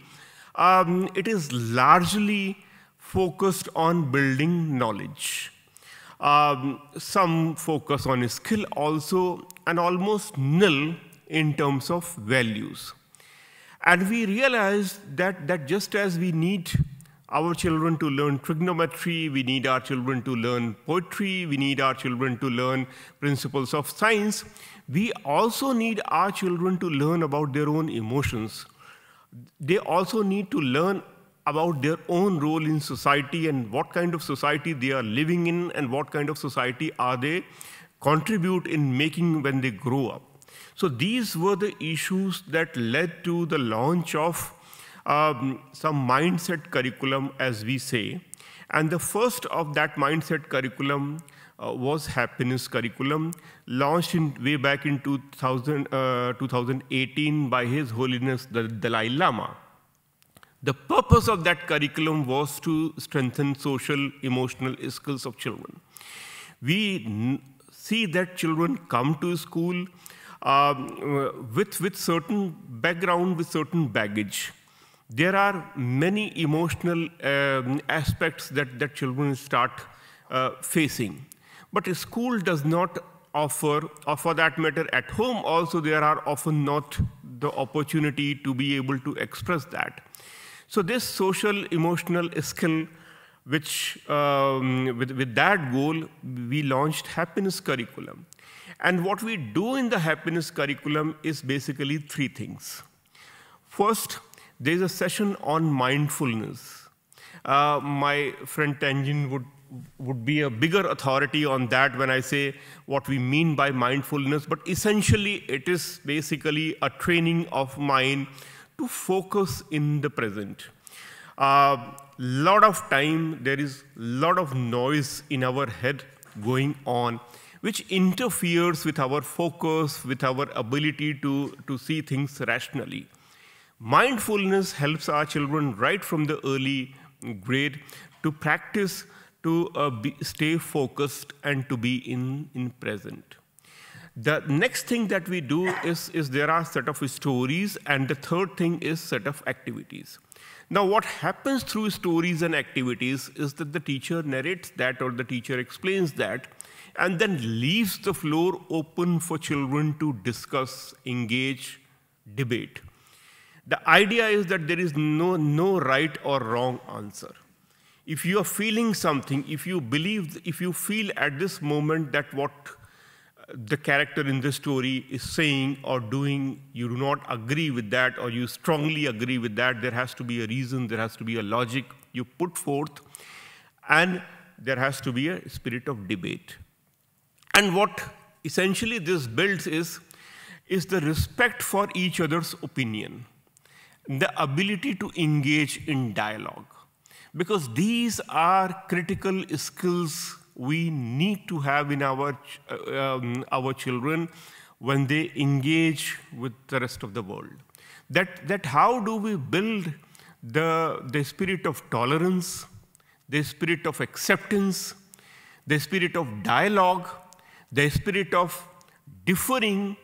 it is largely focused on building knowledge. Some focus on skill also, and almost nil in terms of values. And we realized that just as we need our children to learn trigonometry, we need our children to learn poetry, we need our children to learn principles of science, we also need our children to learn about their own emotions. They also need to learn about their own role in society and what kind of society they are living in and what kind of society are they contribute in making when they grow up. So these were the issues that led to the launch of some mindset curriculum, as we say. And the first of that mindset curriculum was happiness curriculum, launched way back in 2018 by His Holiness the Dalai Lama. The purpose of that curriculum was to strengthen social, emotional skills of children. We see that children come to school with certain background, with certain baggage. There are many emotional aspects that children start facing. But a school does not offer, or for that matter at home also, there are often not the opportunity to be able to express that. So this social emotional skill, which with that goal, we launched happiness curriculum. And what we do in the happiness curriculum is basically three things. First, there's a session on mindfulness. My friend Tanjin would be a bigger authority on that when I say what we mean by mindfulness, but essentially it is basically a training of mind to focus in the present. Lot of time, there is a lot of noise in our head going on, which interferes with our focus, with our ability to see things rationally. Mindfulness helps our children right from the early grade to practice to stay focused and to be in present. The next thing that we do is there are a set of stories, and the third thing is set of activities. Now, what happens through stories and activities is that the teacher narrates that or the teacher explains that and then leaves the floor open for children to discuss, engage, debate. The idea is that there is no right or wrong answer. If you are feeling something, if you feel at this moment that what the character in the story is saying or doing, you do not agree with that or you strongly agree with that, there has to be a reason, there has to be a logic you put forth, and there has to be a spirit of debate. And what essentially this builds is the respect for each other's opinion, the ability to engage in dialogue. Because these are critical skills we need to have in our children when they engage with the rest of the world. That how do we build the spirit of tolerance, the spirit of acceptance, the spirit of dialogue, the spirit of differing,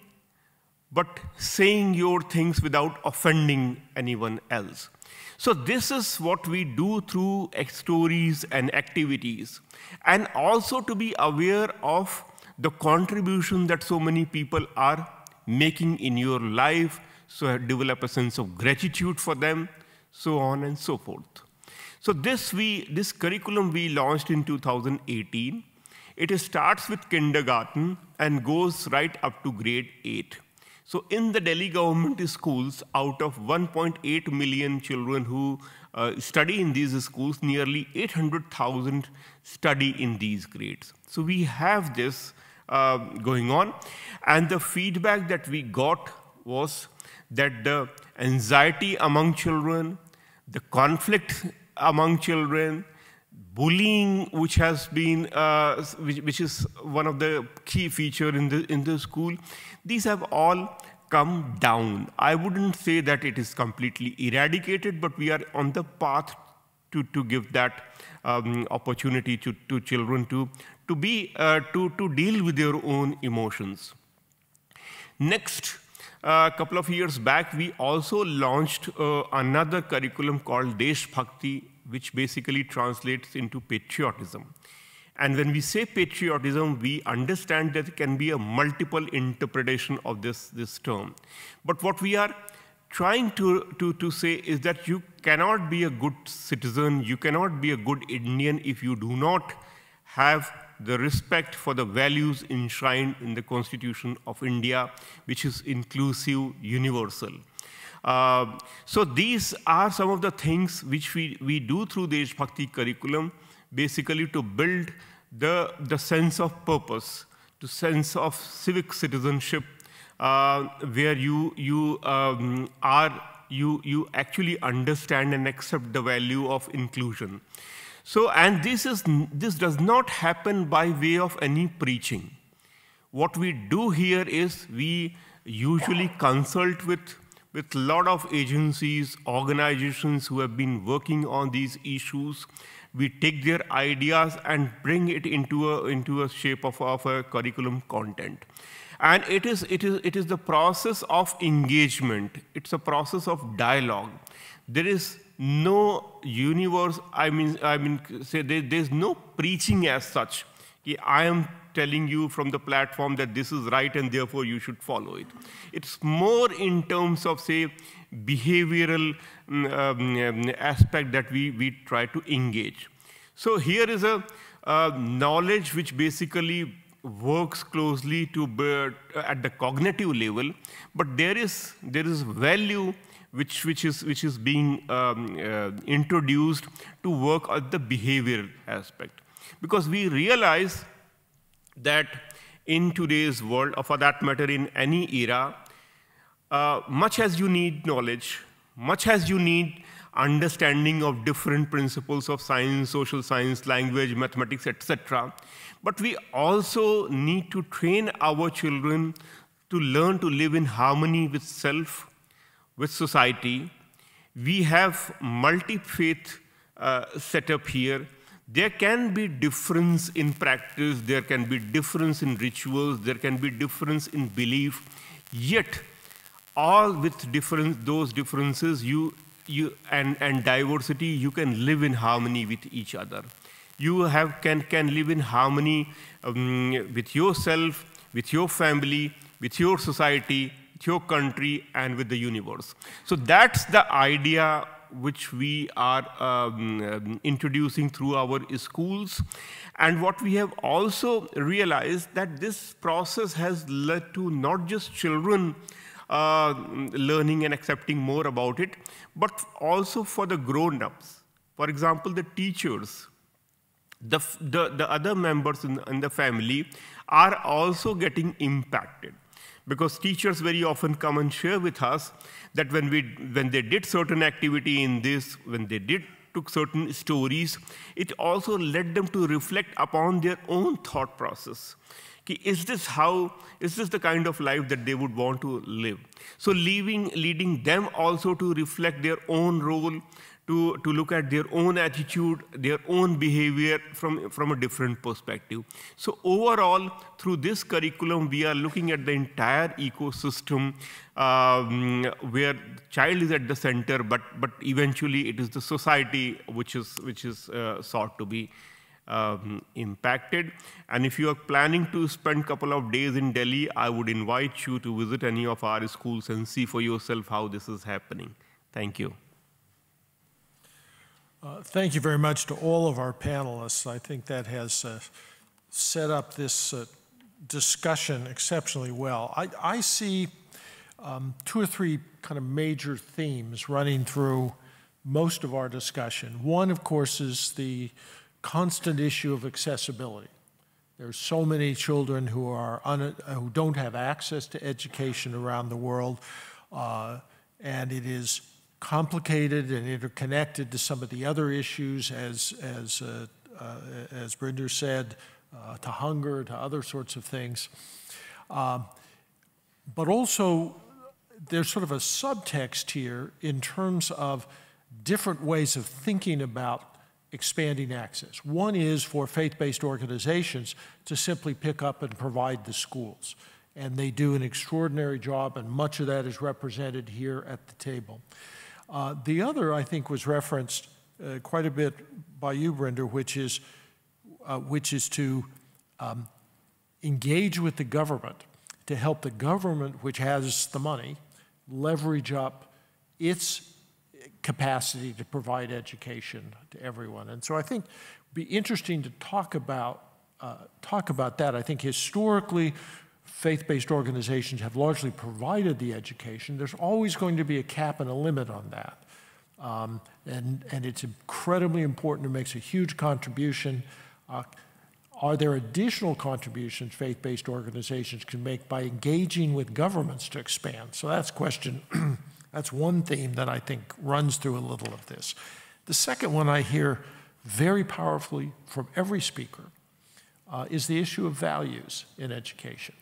but saying your things without offending anyone else. So this is what we do through stories and activities, and also to be aware of the contribution that so many people are making in your life, so develop a sense of gratitude for them, so on and so forth. So this curriculum we launched in 2018. It starts with kindergarten and goes right up to grade 8. So in the Delhi government schools, out of 1.8 million children who study in these schools, nearly 800,000 study in these grades. So we have this going on. And the feedback that we got was that the anxiety among children, the conflict among children, bullying, which has been, which is one of the key features in the school, these have all come down. I wouldn't say that it is completely eradicated, but we are on the path to give that opportunity to children to deal with their own emotions. Next, a couple of years back, we also launched another curriculum called Desh Bhakti, which basically translates into patriotism. And when we say patriotism, we understand that there can be a multiple interpretation of this term. But what we are trying to say is that you cannot be a good citizen, you cannot be a good Indian if you do not have the respect for the values enshrined in the Constitution of India, which is inclusive, universal. So these are some of the things which we do through the Desh Bhakti curriculum, basically to build the sense of purpose, the sense of civic citizenship, where you actually understand and accept the value of inclusion. So, and this does not happen by way of any preaching. What we do here is we usually consult with a lot of agencies, organizations who have been working on these issues. We take their ideas and bring it into a shape of a curriculum content. And it is the process of engagement. It's a process of dialogue. There is no universe, there's no preaching as such. I am telling you from the platform that this is right and therefore you should follow it. It's more in terms of, say, behavioral aspect that we try to engage. So here is a knowledge which basically works closely at the cognitive level, but there is value which is being introduced to work at the behavioral aspect. Because we realize that in today's world, or for that matter in any era, much as you need knowledge, much as you need understanding of different principles of science, social science, language, mathematics, etc., but we also need to train our children to learn to live in harmony with self, with society. We have multi-faith setup here. There can be difference in practice, there can be difference in rituals, there can be difference in belief, yet all with those differences, you and diversity, you can live in harmony with each other. You can live in harmony with yourself, with your family, with your society, with your country, and with the universe. So that's the idea which we are introducing through our schools. And what we have also realized that this process has led to not just children learning and accepting more about it, but also for the grown-ups. For example, the teachers, the other members in the family are also getting impacted. Because teachers very often come and share with us that when they did certain activity in this, when they took certain stories, it also led them to reflect upon their own thought process. Is this the kind of life that they would want to live? So leading them also to reflect their own role, to look at their own attitude, their own behavior from a different perspective. So overall, through this curriculum, we are looking at the entire ecosystem where child is at the center, but eventually it is the society which is sought to be impacted. And if you are planning to spend a couple of days in Delhi, I would invite you to visit any of our schools and see for yourself how this is happening. Thank you. Thank you very much to all of our panelists. I think that has set up this discussion exceptionally well. I see 2 or 3 kind of major themes running through most of our discussion. One, of course, is the constant issue of accessibility. There's so many children who don't have access to education around the world, and it is complicated and interconnected to some of the other issues, as Brinder said, to hunger, to other sorts of things. But also, there's sort of a subtext here in terms of different ways of thinking about expanding access. One is for faith-based organizations to simply pick up and provide the schools. And they do an extraordinary job, and much of that is represented here at the table. The other, I think, was referenced quite a bit by you, Brinder, which is to engage with the government, to help the government, which has the money, leverage up its capacity to provide education to everyone. And so I think it'd be interesting to talk about that. I think historically, faith-based organizations have largely provided the education. There's always going to be a cap and a limit on that. And it's incredibly important. It makes a huge contribution. Are there additional contributions faith-based organizations can make by engaging with governments to expand? So that's that's one theme that I think runs through a little of this. The second one I hear very powerfully from every speaker is the issue of values in education.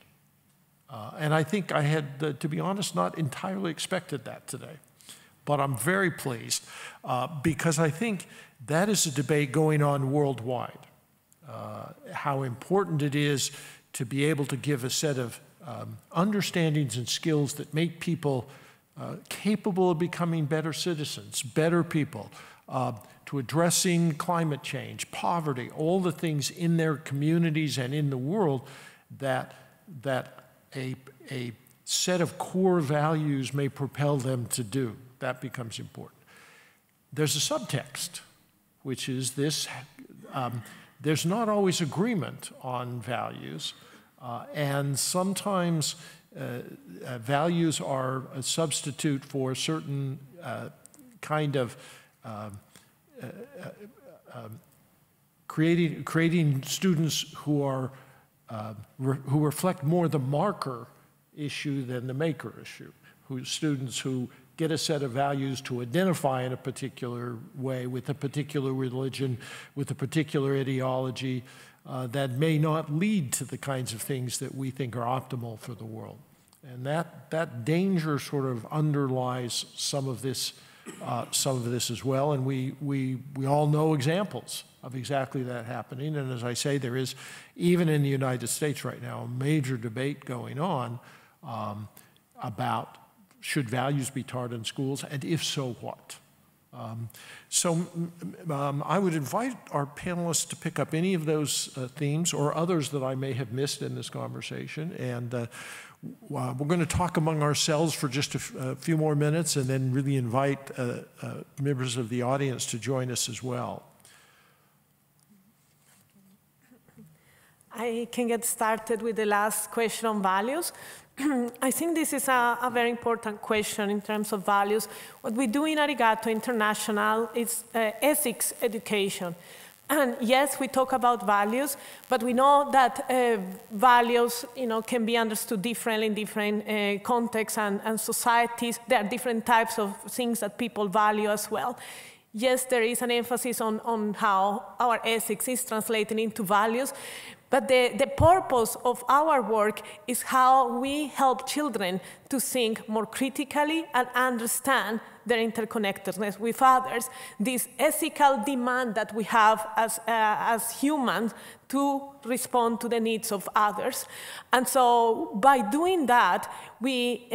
And I think I had, to be honest, not entirely expected that today. But I'm very pleased because I think that is a debate going on worldwide. How important it is to be able to give a set of understandings and skills that make people capable of becoming better citizens, better people, to addressing climate change, poverty, all the things in their communities and in the world that a set of core values may propel them to do. That becomes important. There's a subtext, which is this, there's not always agreement on values, and sometimes values are a substitute for a certain kind of creating students who reflect more the marker issue than the maker issue. Students who get a set of values to identify in a particular way with a particular religion, with a particular ideology that may not lead to the kinds of things that we think are optimal for the world. And that danger sort of underlies some of this as well. And we all know examples of exactly that happening. And as I say, there is, even in the United States right now, a major debate going on about should values be taught in schools, and if so, what? I would invite our panelists to pick up any of those themes or others that I may have missed in this conversation. And we're going to talk among ourselves for just a few more minutes and then really invite members of the audience to join us as well. I can get started with the last question on values. I think this is a very important question in terms of values. What we do in Arigato International is ethics education. And yes, we talk about values, but we know that values can be understood differently in different contexts and societies. There are different types of things that people value as well. Yes, there is an emphasis on how our ethics is translated into values, but the purpose of our work is how we help children to think more critically and understand their interconnectedness with others, this ethical demand that we have as humans to respond to the needs of others. And so by doing that, we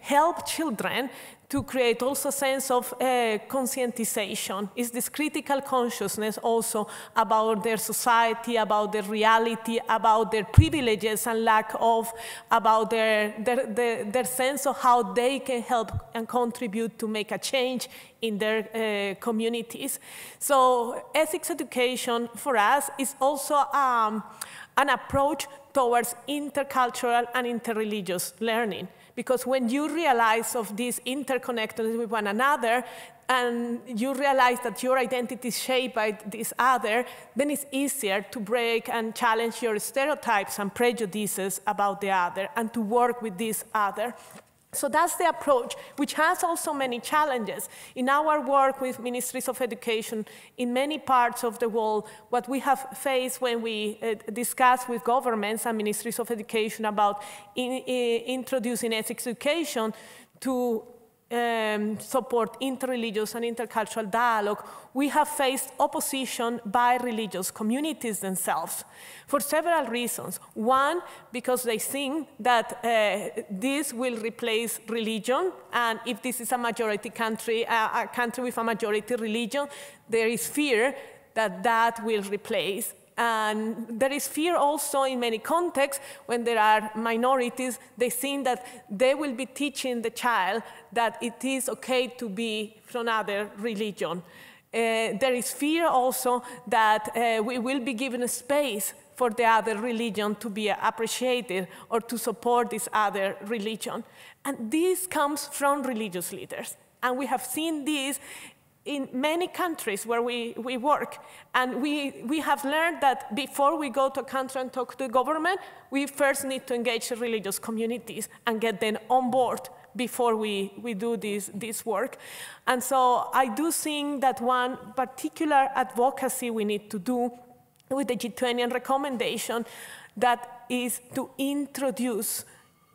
help children to create also a sense of conscientization. It's this critical consciousness also about their society, about their reality, about their privileges and lack of, about their sense of how they can help and contribute to make a change in their communities. So ethics education for us is also an approach towards intercultural and interreligious learning. Because when you realize of this interconnectedness with one another, and you realize that your identity is shaped by this other, then it's easier to break and challenge your stereotypes and prejudices about the other, and to work with this other. So that's the approach, which has also many challenges. In our work with ministries of education in many parts of the world, what we have faced when we discuss with governments and ministries of education about introducing ethics education to support interreligious and intercultural dialogue, we have faced opposition by religious communities themselves for several reasons. One, because they think that this will replace religion, and if this is a majority country, a country with a majority religion, there is fear that that will replace. And there is fear also in many contexts when there are minorities. They think that they will be teaching the child that it is okay to be from other religion. There is fear also that we will be given a space for the other religion to be appreciated or to support this other religion. And this comes from religious leaders. And we have seen this in many countries where we work. And we have learned that before we go to a country and talk to the government, we first need to engage the religious communities and get them on board before we do this work. And so I do think that one particular advocacy we need to do with the G20 recommendation, that is to introduce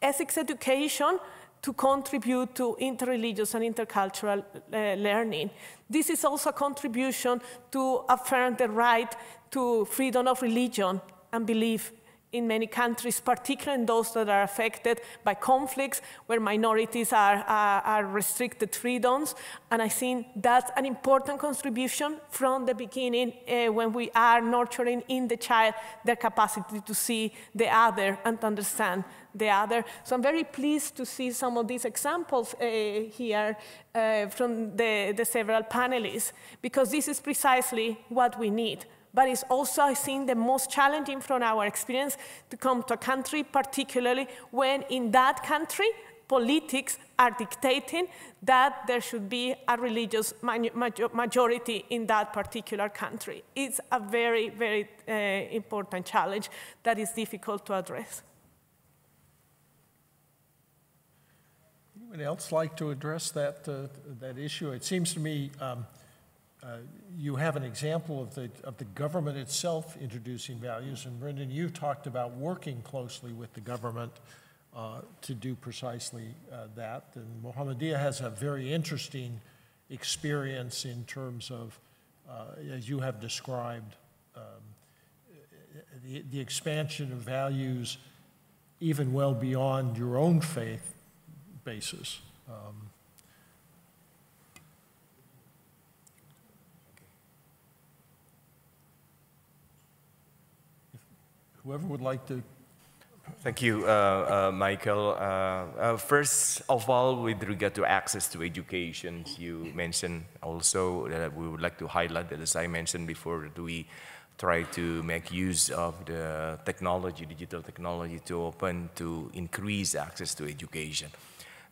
ethics education to contribute to interreligious and intercultural learning. This is also a contribution to affirm the right to freedom of religion and belief in many countries, particularly in those that are affected by conflicts, where minorities are restricted freedoms. And I think that's an important contribution from the beginning when we are nurturing in the child their capacity to see the other and to understand the other. So I'm very pleased to see some of these examples here from the several panelists, because this is precisely what we need. But it's also, I think, the most challenging from our experience to come to a country, particularly when in that country, politics are dictating that there should be a religious majority in that particular country. It's a very, very important challenge that is difficult to address. Anyone else like to address that issue? It seems to me you have an example of the government itself introducing values, and Brendan, you've talked about working closely with the government to do precisely that. And Muhammadiyah has a very interesting experience in terms of, as you have described, the expansion of values even well beyond your own faith basis. whoever would like to. Thank you, Michael. First of all, with regard to access to education, you mentioned also that we would like to highlight that, as I mentioned before, that we try to make use of the technology, digital technology, to increase access to education.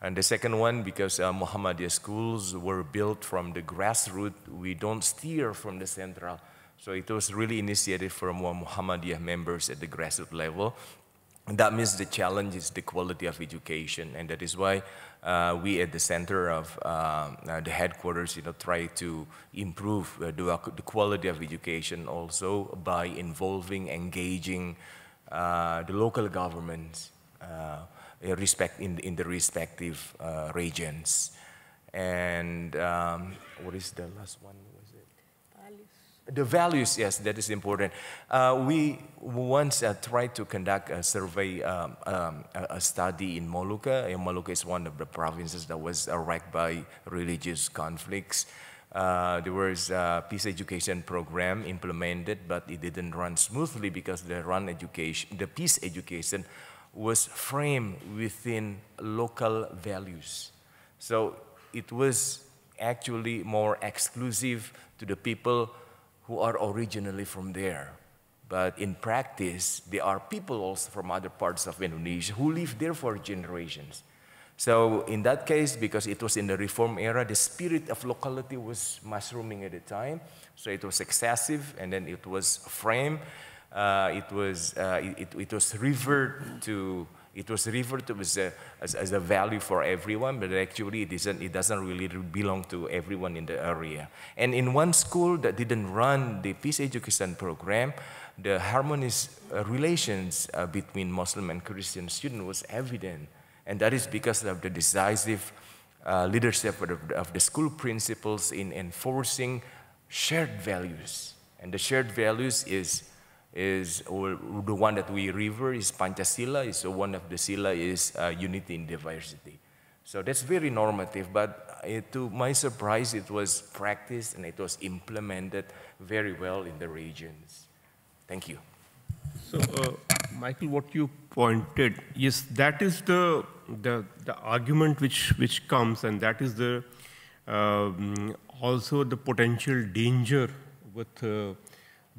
And the second one, because Muhammadiyah schools were built from the grassroots, we don't steer from the central. So it was really initiated from Muhammadiyah members at the grassroots level. And that means the challenge is the quality of education, and that is why we at the center of the headquarters, try to improve the quality of education also by involving, engaging the local governments in the respective regions. And what is the last one? The values, yes, that is important. We once tried to conduct a survey, a study in Molucca. Molucca is one of the provinces that was wrecked by religious conflicts. There was a peace education program implemented, but it didn't run smoothly because the peace education was framed within local values. So it was actually more exclusive to the people who are originally from there. But in practice, there are people also from other parts of Indonesia who live there for generations. So in that case, because it was in the reform era, the spirit of locality was mushrooming at the time. So it was excessive, and then it was framed. It was referred to as a value for everyone, but actually it doesn't really belong to everyone in the area. And in one school that didn't run the peace education program, the harmonious relations between Muslim and Christian students was evident. And that is because of the decisive leadership of the school principals in enforcing shared values. And the shared values is the one that we revere is Pancasila. So one of the Sila is unity in diversity. So that's very normative, but to my surprise, it was practiced and it was implemented very well in the regions. Thank you. So, Michael, what you pointed, yes, that is the argument which comes, and that is the also the potential danger with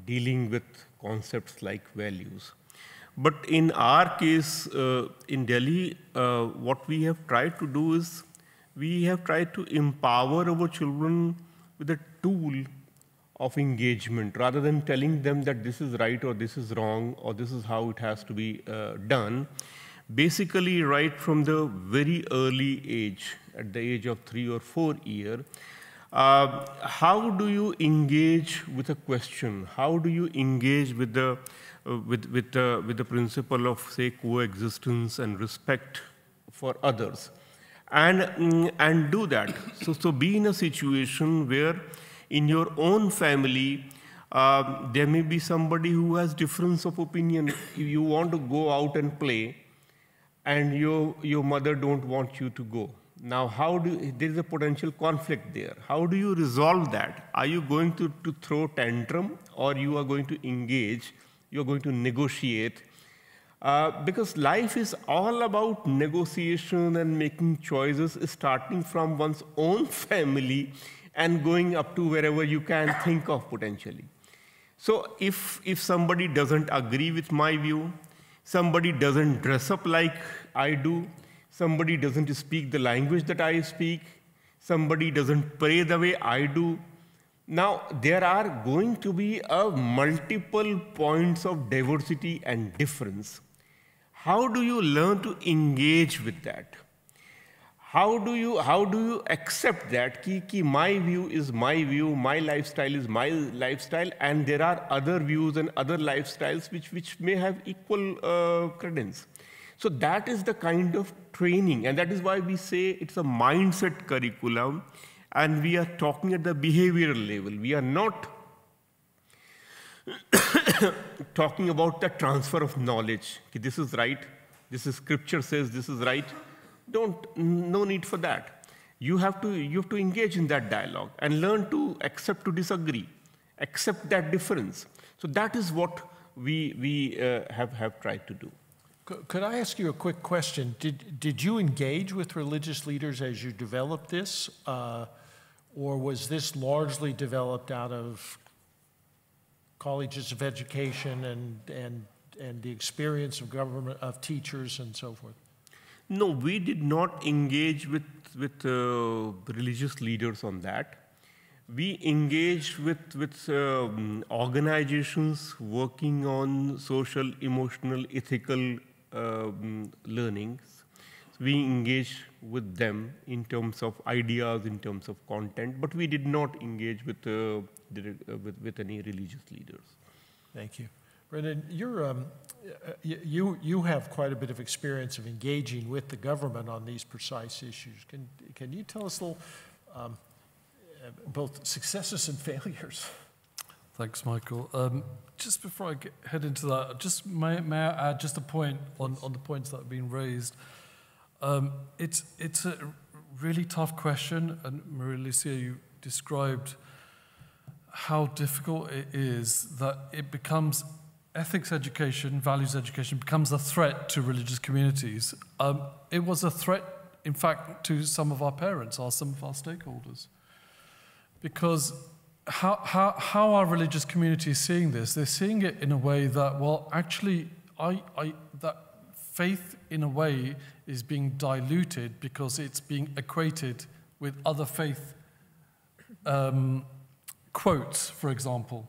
dealing with concepts like values. But in our case, in Delhi, what we have tried to do is we have tried to empower our children with a tool of engagement rather than telling them that this is right or this is wrong or this is how it has to be done. Basically, right from the very early age, at the age of 3 or 4 years, how do you engage with a question? How do you engage with the principle of, say, coexistence and respect for others, and do that? So be in a situation where, in your own family, there may be somebody who has difference of opinion. If you want to go out and play, and your mother don't want you to go. Now, there is a potential conflict there. How do you resolve that? Are you going to throw tantrum, or you are going to engage, you're going to negotiate? Because life is all about negotiation and making choices, starting from one's own family and going up to wherever you can think of potentially. So if somebody doesn't agree with my view, somebody doesn't dress up like I do, somebody doesn't speak the language that I speak, somebody doesn't pray the way I do. Now, there are going to be multiple points of diversity and difference. How do you learn to engage with that? How do you accept that ki my view is my view, my lifestyle is my lifestyle, and there are other views and other lifestyles which may have equal credence? So that is the kind of training, and that is why we say it's a mindset curriculum, and we are talking at the behavioral level. We are not talking about the transfer of knowledge. This is right, this is scripture says this is right. No need for that. You have to engage in that dialogue and learn to accept to disagree, accept that difference. So that is what we have tried to do. Could I ask you a quick question? Did you engage with religious leaders as you developed this, or was this largely developed out of colleges of education and the experience of government, of teachers and so forth? No, we did not engage with religious leaders on that. We engaged with organizations working on social, emotional, ethical learnings. We engaged with them in terms of ideas, in terms of content, but we did not engage with any religious leaders. Thank you. Brendan, you have quite a bit of experience of engaging with the government on these precise issues. Can you tell us a little, both successes and failures? Thanks, Michael. Just before I head into that, just may I add just a point on the points that have been raised. It's a really tough question, and Maria Lucia, you described how difficult it is that it becomes ethics education, values education becomes a threat to religious communities. It was a threat, in fact, to some of our parents, some of our stakeholders. Because how our religious community is seeing this, they're seeing it in a way that, well, actually, that faith, in a way, is being diluted because it's being equated with other faith quotes, for example.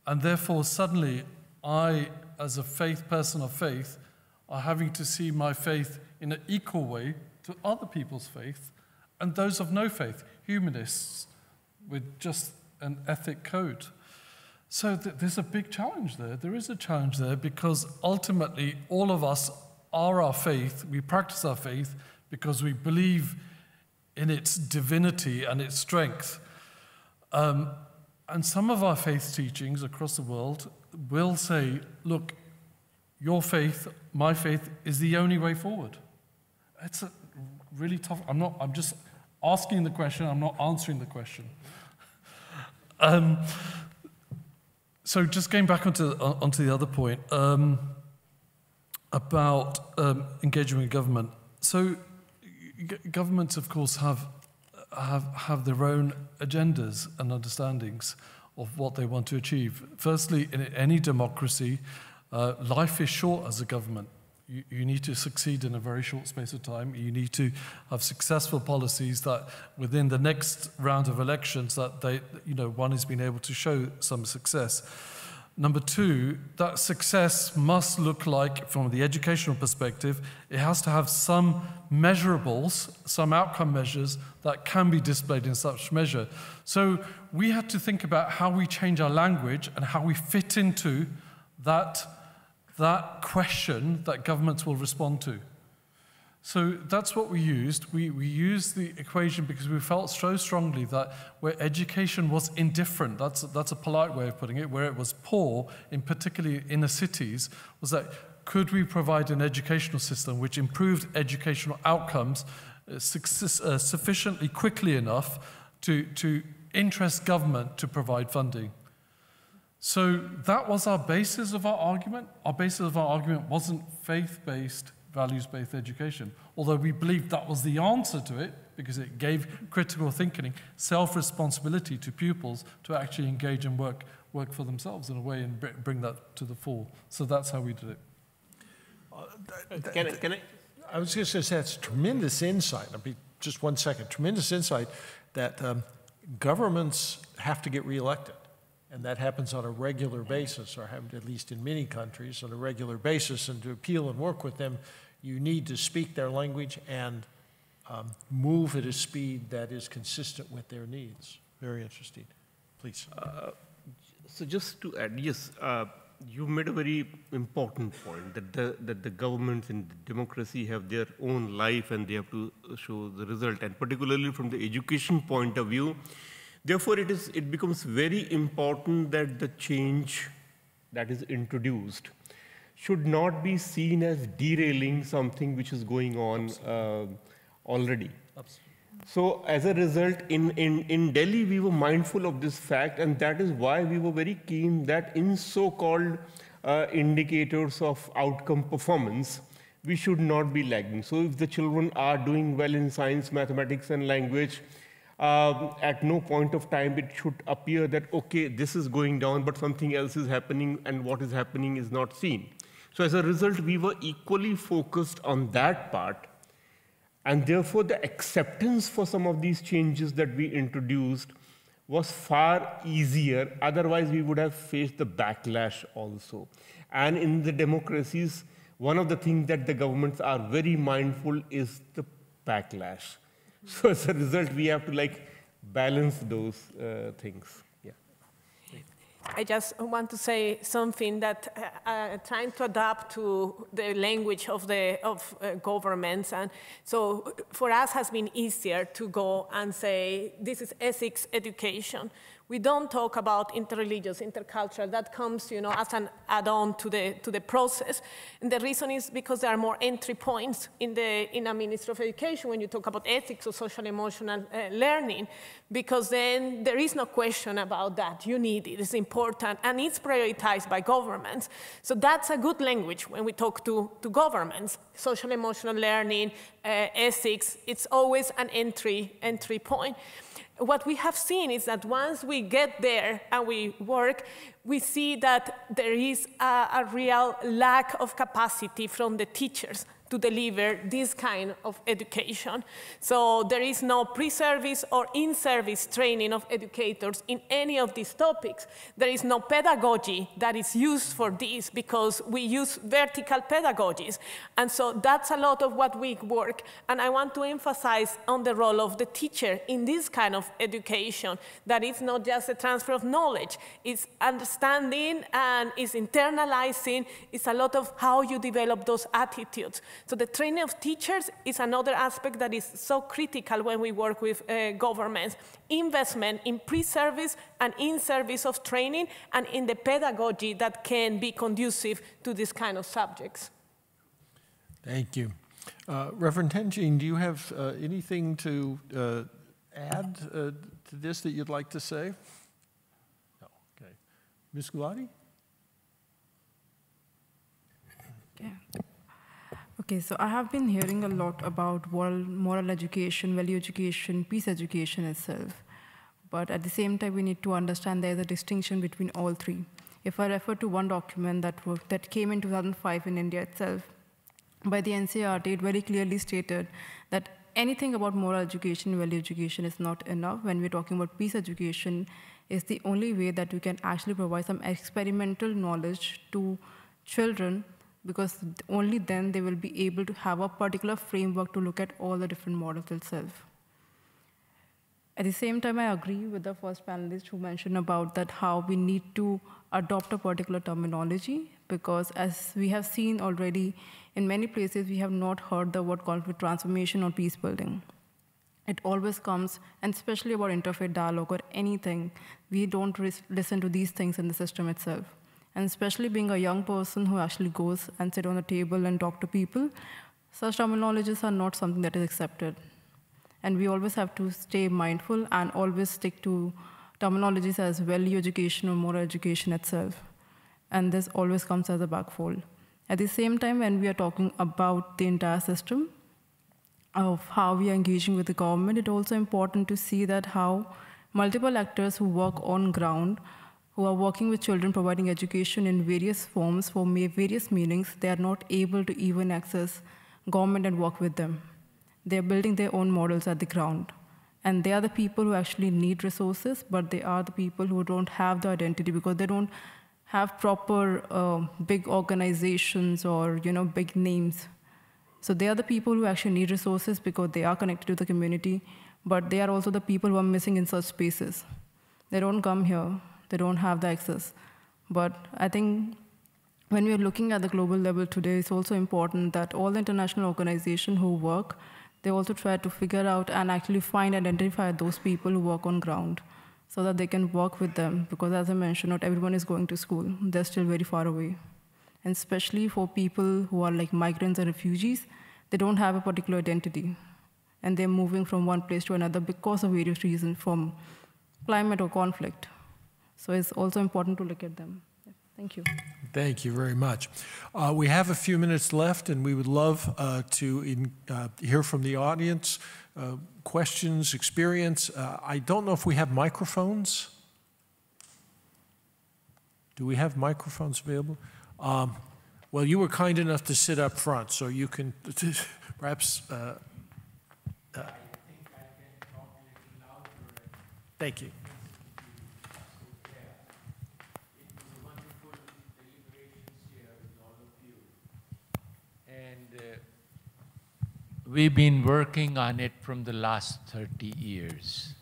And therefore, suddenly, I, as a person of faith, are having to see my faith in an equal way to other people's faith and those of no faith, humanists, with just an ethic code. So there's a big challenge there. There is a challenge there because ultimately all of us are our faith. We practice our faith because we believe in its divinity and its strength. And some of our faith teachings across the world will say, look, your faith, my faith, is the only way forward. It's a really tough, I'm just asking the question, I'm not answering the question. So just going back onto the other point about engaging with government. So governments, of course, have their own agendas and understandings of what they want to achieve. Firstly, in any democracy, life is short as a government. You need to succeed in a very short space of time. You need to have successful policies that within the next round of elections that one has been able to show some success. Number two, that success must look like, from the educational perspective, it has to have some measurables, some outcome measures that can be displayed in such measure. So we had to think about how we change our language and how we fit into that question that governments will respond to. So that's what we used. We used the equation because we felt so strongly that where education was indifferent, that's a polite way of putting it, where it was poor, in particularly inner cities, was that could we provide an educational system which improved educational outcomes sufficiently quickly enough to interest government to provide funding. So that was our basis of our argument. Our basis of our argument wasn't faith-based, values-based education, although we believed that was the answer to it because it gave critical thinking, self-responsibility to pupils to actually engage and work for themselves in a way and bring that to the fore. So that's how we did it. Can I? I was just going to say that's tremendous insight. I'll be just 1 second. Tremendous insight that governments have to get reelected. And that happens on a regular basis, or at least in many countries, on a regular basis. And to appeal and work with them, you need to speak their language and move at a speed that is consistent with their needs. Very interesting. Please. So just to add, yes, you made a very important point that the governments in democracy have their own life and they have to show the result. And particularly from the education point of view, therefore, it becomes very important that the change that is introduced should not be seen as derailing something which is going on already. Absolutely. So as a result, in Delhi, we were mindful of this fact, and that is why we were very keen that in so-called indicators of outcome performance, we should not be lagging. So if the children are doing well in science, mathematics, and language, at no point of time it should appear that, okay, this is going down, but something else is happening, and what is happening is not seen. So as a result, we were equally focused on that part, and therefore the acceptance for some of these changes that we introduced was far easier. Otherwise, we would have faced the backlash also. And in the democracies, one of the things that the governments are very mindful is the backlash. So as a result, we have to balance those things. Yeah. I just want to say something that trying to adapt to the language of governments, and so for us has been easier to go and say this is ethics education. We don't talk about interreligious, intercultural. That comes, as an add-on to the process. And the reason is because there are more entry points in a Ministry of Education when you talk about ethics or social emotional learning, because then there is no question about that. You need it. It's important, and it's prioritized by governments. So that's a good language when we talk to governments. Social emotional learning, ethics. It's always an entry point. What we have seen is that once we get there and we work, we see that there is a real lack of capacity from the teachers to deliver this kind of education. So there is no pre-service or in-service training of educators in any of these topics. There is no pedagogy that is used for this because we use vertical pedagogies. And so that's a lot of what we work. And I want to emphasize on the role of the teacher in this kind of education, that it's not just a transfer of knowledge, it's understanding and it's internalizing, it's a lot of how you develop those attitudes. So the training of teachers is another aspect that is so critical when we work with governments. Investment in pre-service and in-service of training and in the pedagogy that can be conducive to this kind of subjects. Thank you. Reverend Tenjin, do you have anything to add to this that you'd like to say? No. Okay. Ms. Gulati? Yeah. Okay, so I have been hearing a lot about moral education, value education, peace education itself. But at the same time, we need to understand there is a distinction between all three. If I refer to one document that came in 2005 in India itself, by the NCERT, it very clearly stated that anything about moral education, value education is not enough. When we're talking about peace education, is the only way that we can actually provide some experimental knowledge to children, because only then they will be able to have a particular framework to look at all the different models itself. At the same time, I agree with the first panelist who mentioned about that how we need to adopt a particular terminology, because as we have seen already, in many places we have not heard the word conflict transformation or peace building. It always comes, and especially about interfaith dialogue or anything, we don't listen to these things in the system itself. And especially being a young person who actually goes and sit on a table and talk to people, such terminologies are not something that is accepted. And we always have to stay mindful and always stick to terminologies as value education or moral education itself. And this always comes as a backfold. At the same time, when we are talking about the entire system of how we are engaging with the government, it's also important to see that how multiple actors who work on ground, who are working with children, providing education in various forms for various meanings, they are not able to even access government and work with them. They're building their own models at the ground. And they are the people who actually need resources, but they are the people who don't have the identity because they don't have proper big organizations or big names. So they are the people who actually need resources because they are connected to the community, but they are also the people who are missing in such spaces. They don't come here. They don't have the access. But I think when we are looking at the global level today, it's also important that all the international organizations who work, they also try to figure out and actually find and identify those people who work on ground so that they can work with them. Because as I mentioned, not everyone is going to school. They're still very far away. And especially for people who are like migrants and refugees, they don't have a particular identity. And they're moving from one place to another because of various reasons, from climate or conflict. So it's also important to look at them. Thank you. Thank you very much. We have a few minutes left, and we would love to hear from the audience, questions, experience. I don't know if we have microphones. Do we have microphones available? Well, you were kind enough to sit up front, so you can perhaps... I think I can talk a little louder. Thank you. We've been working on it from the last 30 years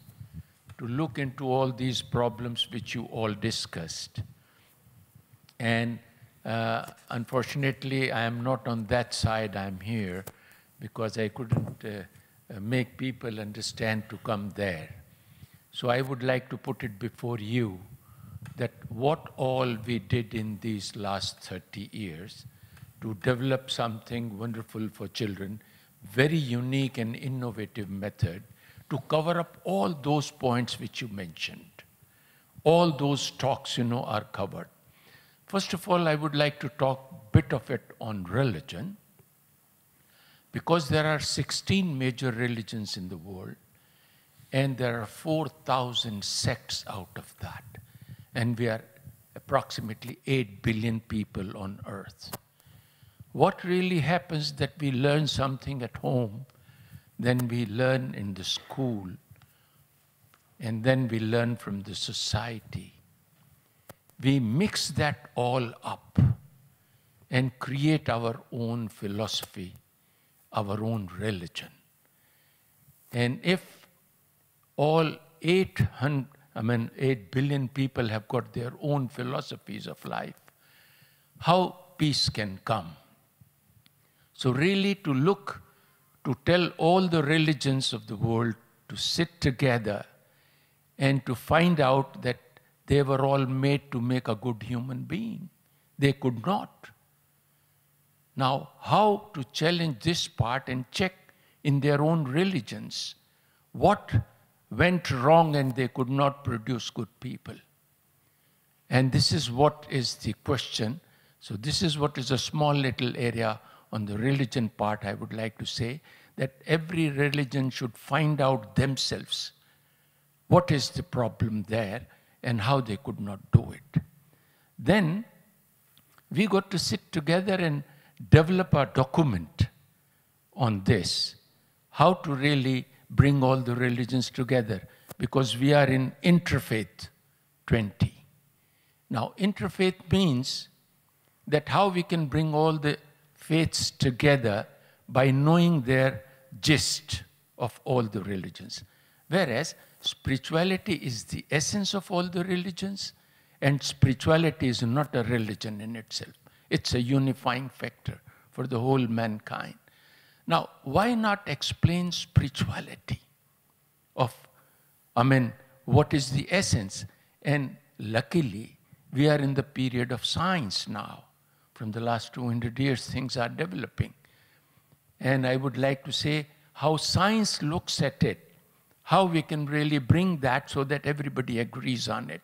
to look into all these problems which you all discussed. And unfortunately, I am not on that side. I'm here because I couldn't make people understand to come there. So I would like to put it before you that what all we did in these last 30 years to develop something wonderful for children, very unique and innovative method to cover up all those points which you mentioned. All those talks, you know, are covered. First of all, I would like to talk a bit of it on religion, because there are 16 major religions in the world, and there are 4,000 sects out of that. And we are approximately 8 billion people on earth. What really happens that we learn something at home, then we learn in the school, and then we learn from the society. We mix that all up and create our own philosophy, our own religion. And if all 8 billion people have got their own philosophies of life, how peace can come? So really to tell all the religions of the world to sit together and to find out that they were all made to make a good human being. They could not. Now, how to challenge this part and check in their own religions what went wrong and they could not produce good people. And this is what is the question. So this is what is a small little area on the religion part. I would like to say that every religion should find out themselves what is the problem there and how they could not do it. Then we got to sit together and develop a document on this, how to really bring all the religions together, because we are in Interfaith 20. Now, interfaith means that how we can bring all the faiths together by knowing their gist of all the religions. Whereas spirituality is the essence of all the religions, and spirituality is not a religion in itself. It's a unifying factor for the whole mankind. Now, why not explain spirituality of, what is the essence? And luckily, we are in the period of science now. From the last 200 years, things are developing. And I would like to say how science looks at it, how we can really bring that so that everybody agrees on it.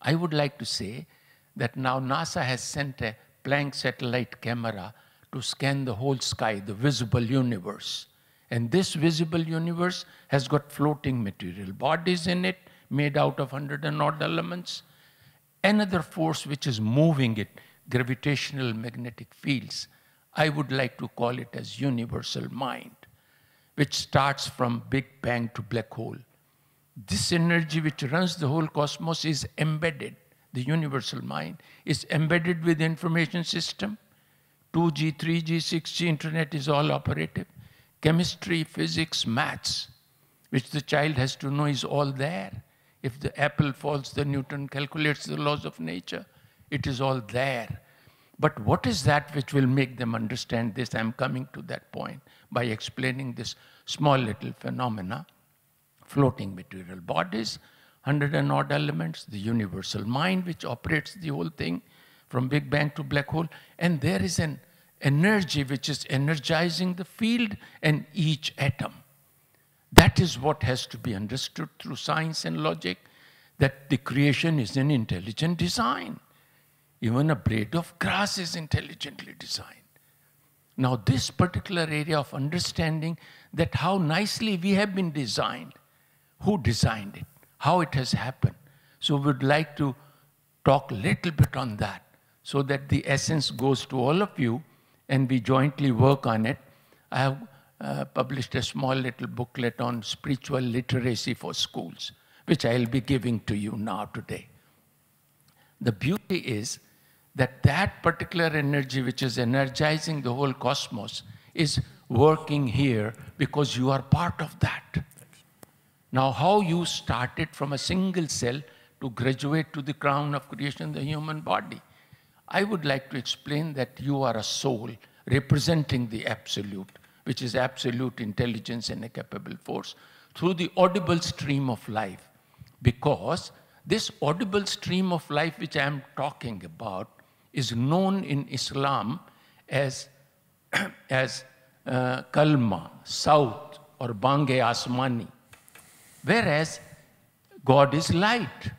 I would like to say that now NASA has sent a Planck satellite camera to scan the whole sky, the visible universe. And this visible universe has got floating material bodies in it, made out of 100 and odd elements. Another force which is moving it, gravitational magnetic fields, I would like to call it as universal mind, which starts from Big Bang to black hole. This energy which runs the whole cosmos is embedded. The universal mind is embedded with the information system. 2G, 3G, 6G, internet is all operative. Chemistry, physics, maths, which the child has to know, is all there. If the apple falls, the Newton calculates the laws of nature. It is all there. But what is that which will make them understand this? I'm coming to that point by explaining this small little phenomena. Floating material bodies, 100 and odd elements, the universal mind which operates the whole thing from Big Bang to black hole. And there is an energy which is energizing the field and each atom. That is what has to be understood through science and logic, that the creation is an intelligent design. Even a blade of grass is intelligently designed. Now, this particular area of understanding that how nicely we have been designed, who designed it, how it has happened. So we'd like to talk a little bit on that so that the essence goes to all of you and we jointly work on it. I have published a small little booklet on spiritual literacy for schools, which I'll be giving to you now today. The beauty is that that particular energy which is energizing the whole cosmos is working here because you are part of that. Now, how you started from a single cell to graduate to the crown of creation, the human body. I would like to explain that you are a soul representing the absolute, which is absolute intelligence and a capable force, through the audible stream of life. Because this audible stream of life which I am talking about is known in Islam as, kalma, Saut, or Bange Asmani. Whereas God is light.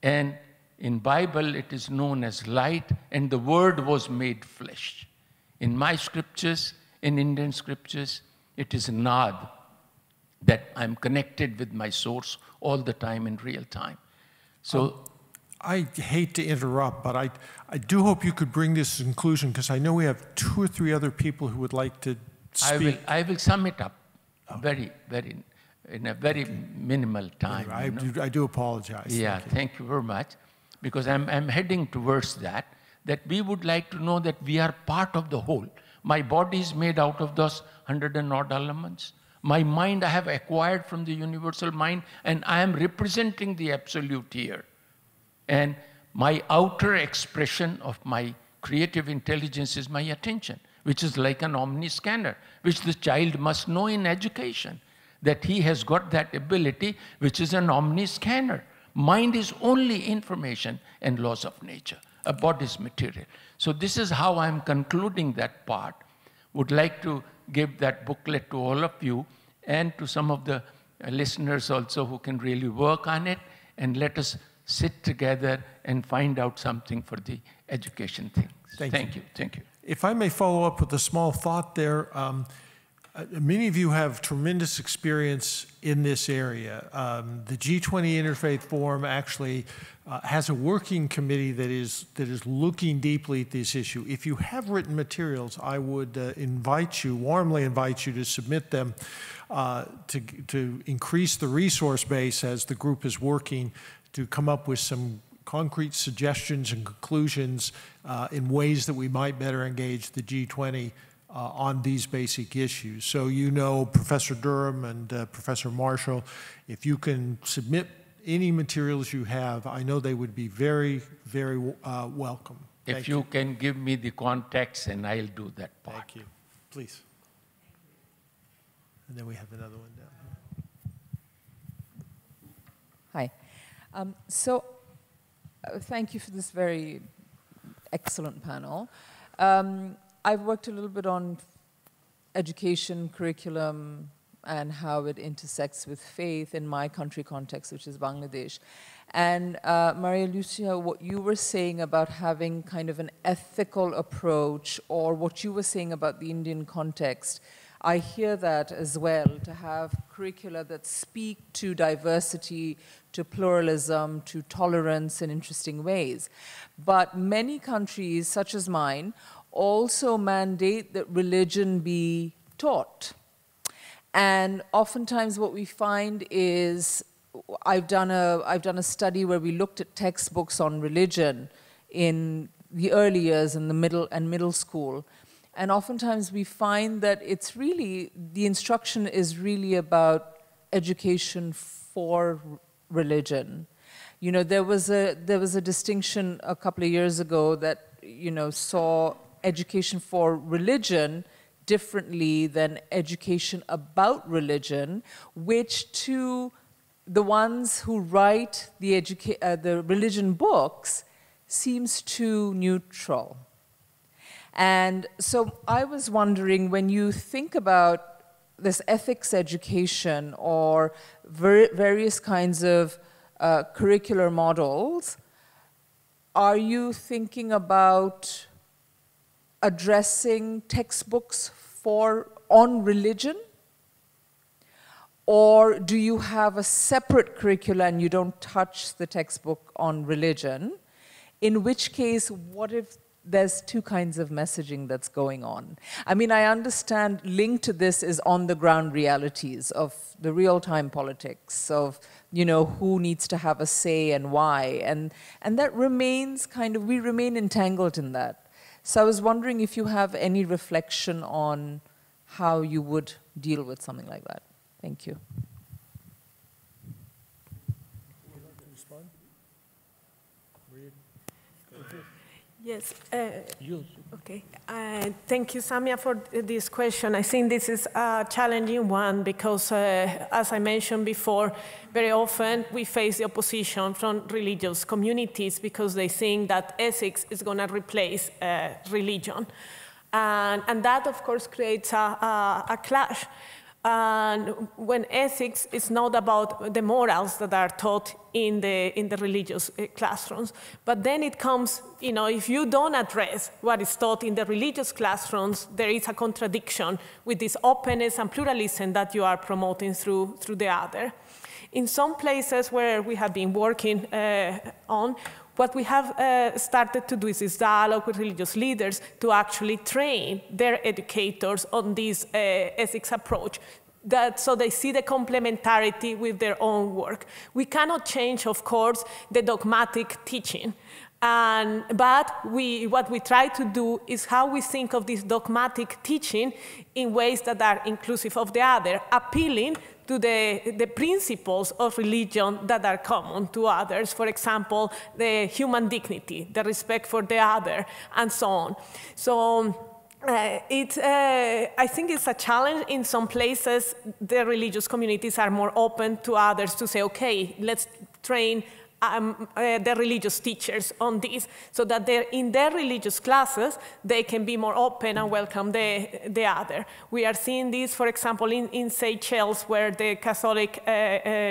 And in Bible, it is known as light, and the word was made flesh. In my scriptures, in Indian scriptures, it is Nad, that I'm connected with my source all the time in real time. So I hate to interrupt, but I do hope you could bring this to conclusion, because I know we have 2 or 3 other people who would like to speak. I will sum it up in a very minimal time. I do apologize. Yeah, thank you very much. Because I'm heading towards that we would like to know that we are part of the whole. My body is made out of those 100 and odd elements. My mind I have acquired from the universal mind, and I am representing the absolute here. And my outer expression of my creative intelligence is my attention, which is like an omni-scanner, which the child must know in education, that he has got that ability, which is an omni-scanner. Mind is only information and laws of nature. A body is material. So this is how I'm concluding that part. Would like to give that booklet to all of you and to some of the listeners also who can really work on it, and let us sit together and find out something for the education thing. Thank you. Thank you. If I may follow up with a small thought there, many of you have tremendous experience in this area. The G20 Interfaith Forum actually has a working committee that is looking deeply at this issue. If you have written materials, I would warmly invite you to submit them to increase the resource base as the group is working to come up with some concrete suggestions and conclusions in ways that we might better engage the G20 on these basic issues. So you know Professor Durham and Professor Marshall, if you can submit any materials you have, I know they would be very, very welcome. If you can give me the contacts, and I'll do that part. Thank you. Please. And then we have another one down here. Hi. Thank you for this very excellent panel. I've worked a little bit on education, curriculum, and how it intersects with faith in my country context, which is Bangladesh. And Maria Lucia, what you were saying about having kind of an ethical approach, or what you were saying about the Indian context, I hear that as well, to have curricula that speak to diversity, to pluralism, to tolerance in interesting ways. But many countries, such as mine, also mandate that religion be taught. And oftentimes what we find is, I've done a study where we looked at textbooks on religion in the early years, in the middle school. And oftentimes we find that it's really, the instruction is really about education for religion. You know, there was a distinction a couple of years ago that, you know, saw education for religion differently than education about religion, which to the ones who write the religion books seems too neutral. And so I was wondering, when you think about this ethics education or various kinds of curricular models, are you thinking about addressing textbooks on religion? Or do you have a separate curricula and you don't touch the textbook on religion? In which case, what if there's two kinds of messaging that's going on? I mean, I understand linked to this is on-the-ground realities of the real-time politics of, you know, who needs to have a say and why. And that remains we remain entangled in that. So I was wondering if you have any reflection on how you would deal with something like that. Thank you. Yes. Okay. Thank you, Samia, for this question. I think this is a challenging one because, as I mentioned before, very often we face the opposition from religious communities because they think that ethics is going to replace religion. And that, of course, creates a clash. And when ethics is not about the morals that are taught in the religious classrooms, but then it comes, you know, if you don't address what is taught in the religious classrooms, there is a contradiction with this openness and pluralism that you are promoting through the other. In some places where we have been working on, what we have started to do is this dialogue with religious leaders to actually train their educators on this ethics approach, so they see the complementarity with their own work. We cannot change, of course, the dogmatic teaching. But what we try to do is how we think of this dogmatic teaching in ways that are inclusive of the other, appealing to the principles of religion that are common to others. For example, the human dignity, the respect for the other, and so on. So I think it's a challenge. In some places, the religious communities are more open to others to say, okay, let's train the religious teachers on this, so that in their religious classes, they can be more open and welcome the other. We are seeing this, for example, in Seychelles, where the Catholic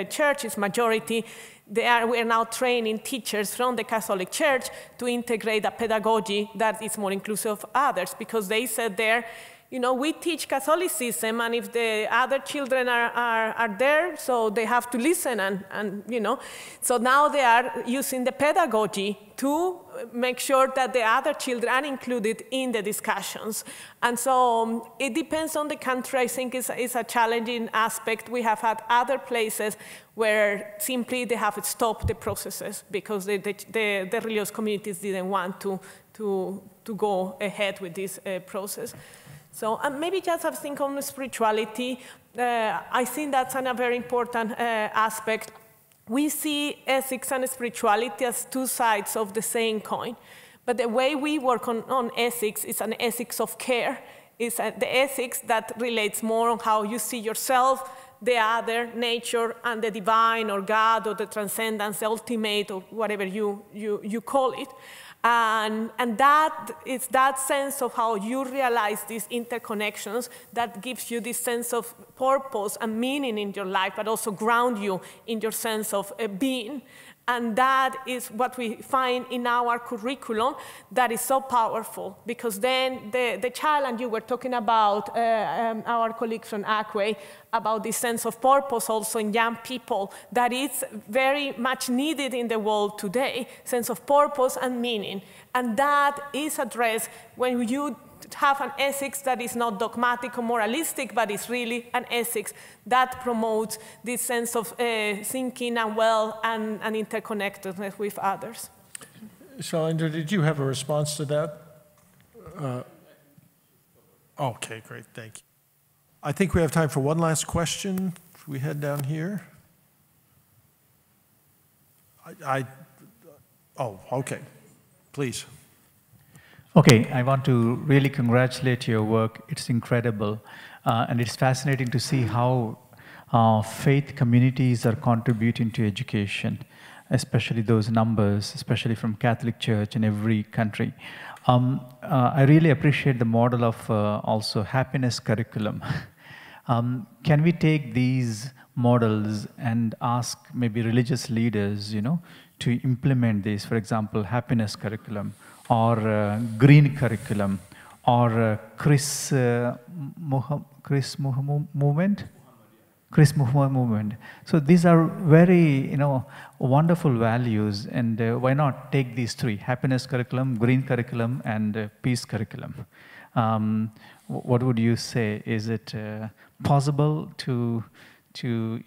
Church is majority. We are now training teachers from the Catholic Church to integrate a pedagogy that is more inclusive of others, because they said there, you know, we teach Catholicism, and if the other children are there, so they have to listen, and you know. So now they are using the pedagogy to make sure that the other children are included in the discussions. And so it depends on the country. I think it's a challenging aspect. We have had other places where simply they have stopped the processes because the religious communities didn't want to go ahead with this process. So maybe just a thing on spirituality. I think that's a very important aspect. We see ethics and spirituality as two sides of the same coin. But the way we work on ethics is an ethics of care. It's the ethics that relates more on how you see yourself, the other, nature, and the divine, or God, or the transcendence, the ultimate, or whatever you call it. And that is that sense of how you realize these interconnections that gives you this sense of purpose and meaning in your life, but also ground you in your sense of being. And that is what we find in our curriculum that is so powerful, because then the challenge you were talking about, our colleagues from Acquay, about this sense of purpose also in young people, that is very much needed in the world today, sense of purpose and meaning. And that is addressed when you have an ethics that is not dogmatic or moralistic, but is really an ethics that promotes this sense of thinking and well and interconnectedness with others. Shailendra, did you have a response to that? Okay, great, thank you. I think we have time for one last question. If we head down here. Oh, okay, please. Okay, I want to really congratulate your work. It's incredible. And it's fascinating to see how faith communities are contributing to education, especially those numbers, especially from Catholic Church in every country. I really appreciate the model of also happiness curriculum. Can we take these models and ask maybe religious leaders, to implement this, for example, happiness curriculum or green curriculum or Chris movement? Chris movement. So these are very, wonderful values, and why not take these three: happiness curriculum, green curriculum, and peace curriculum? What would you say? Is it possible to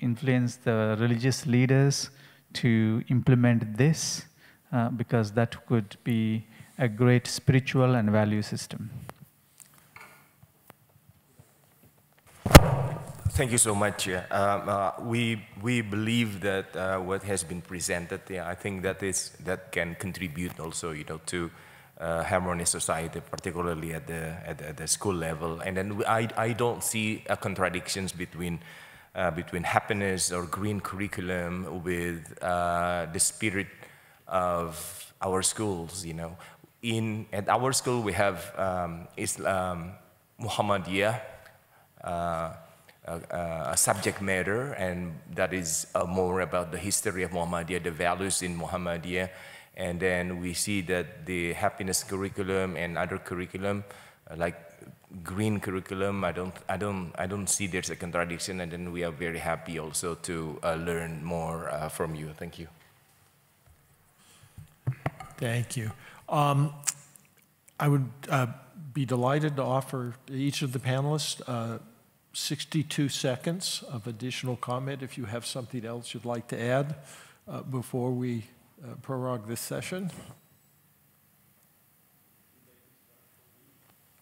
influence the religious leaders to implement this? Because that could be a great spiritual and value system. Thank you so much. We believe that what has been presented, I think that can contribute also, to harmonious society, particularly at the school level. And then I don't see contradictions between happiness or green curriculum with the spirit of our schools. At our school we have Islam, Muhammadiyah, a subject matter, and that is more about the history of Muhammadiyah, the values in Muhammadiyah. And then we see that the happiness curriculum and other curriculum, like green curriculum, I don't see there's a contradiction. And then we are very happy also to learn more from you. Thank you. Thank you. I would be delighted to offer each of the panelists 62 seconds of additional comment if you have something else you'd like to add before we prorogue this session.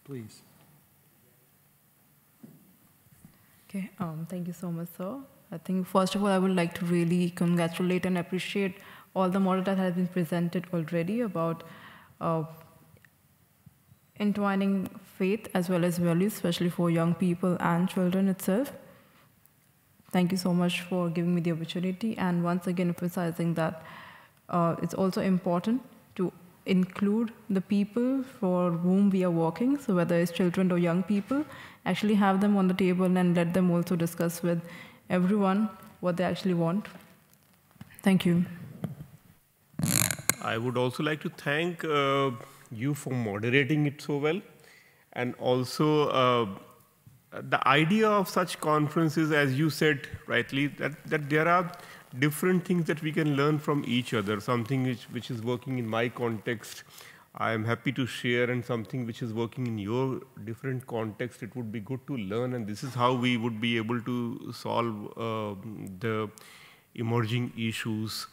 Please. Okay, thank you so much, sir. I think first of all, I would like to really congratulate and appreciate all the model that has been presented already about entwining faith as well as values, especially for young people and children itself. Thank you so much for giving me the opportunity, and once again emphasizing that it's also important to include the people for whom we are working, so whether it's children or young people, actually have them on the table and let them also discuss with everyone what they actually want. Thank you. I would also like to thank you for moderating it so well. And also, the idea of such conferences, as you said rightly, that there are different things that we can learn from each other. Something which is working in my context, I am happy to share, and something which is working in your different context, it would be good to learn. And this is how we would be able to solve the emerging issues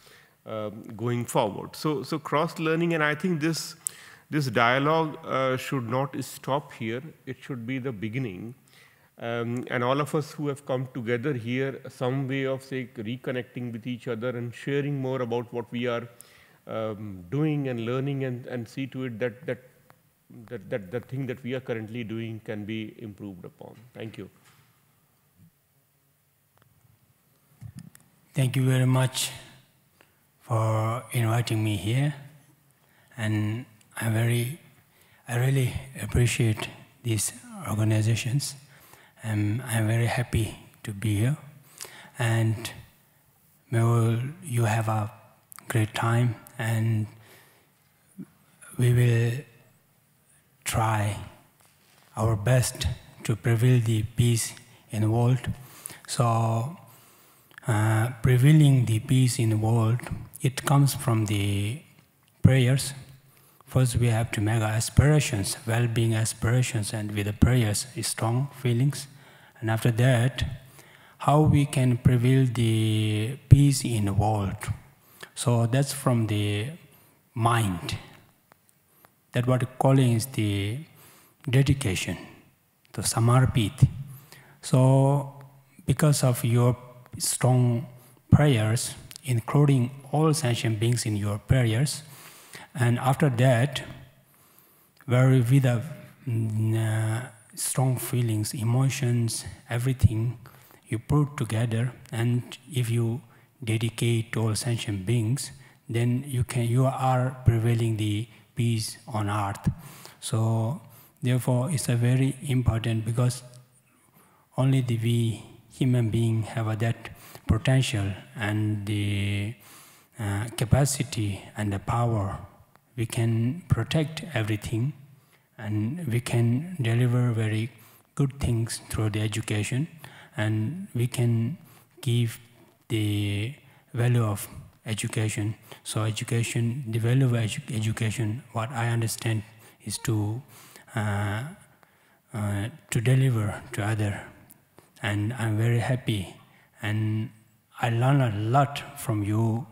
going forward. So cross-learning, and I think this dialogue should not stop here. It should be the beginning. And all of us who have come together here, some way of, say, reconnecting with each other and sharing more about what we are doing and learning, and see to it that the thing that we are currently doing can be improved upon. Thank you. Thank you very much for inviting me here, and I really appreciate these organizations. I'm very happy to be here, and may you have a great time, and we will try our best to prevail the peace in the world. So prevailing the peace in the world, it comes from the prayers. First, we have to make aspirations, well-being aspirations, and with the prayers, strong feelings. And after that, how we can prevail the peace in the world. So that's from the mind. That's what we're calling is the dedication, the samarpit. So because of your strong prayers, including all sentient beings in your prayers, and after that, with the strong feelings, emotions, everything, you put together, and if you dedicate to all sentient beings, then you are prevailing the peace on earth. So therefore, it's a very important, because only we human beings have that potential and the capacity and the power. We can protect everything, and we can deliver very good things through the education, and we can give the value of education. So education, the value of education, what I understand is to deliver to other. And I'm very happy, and I learn a lot from you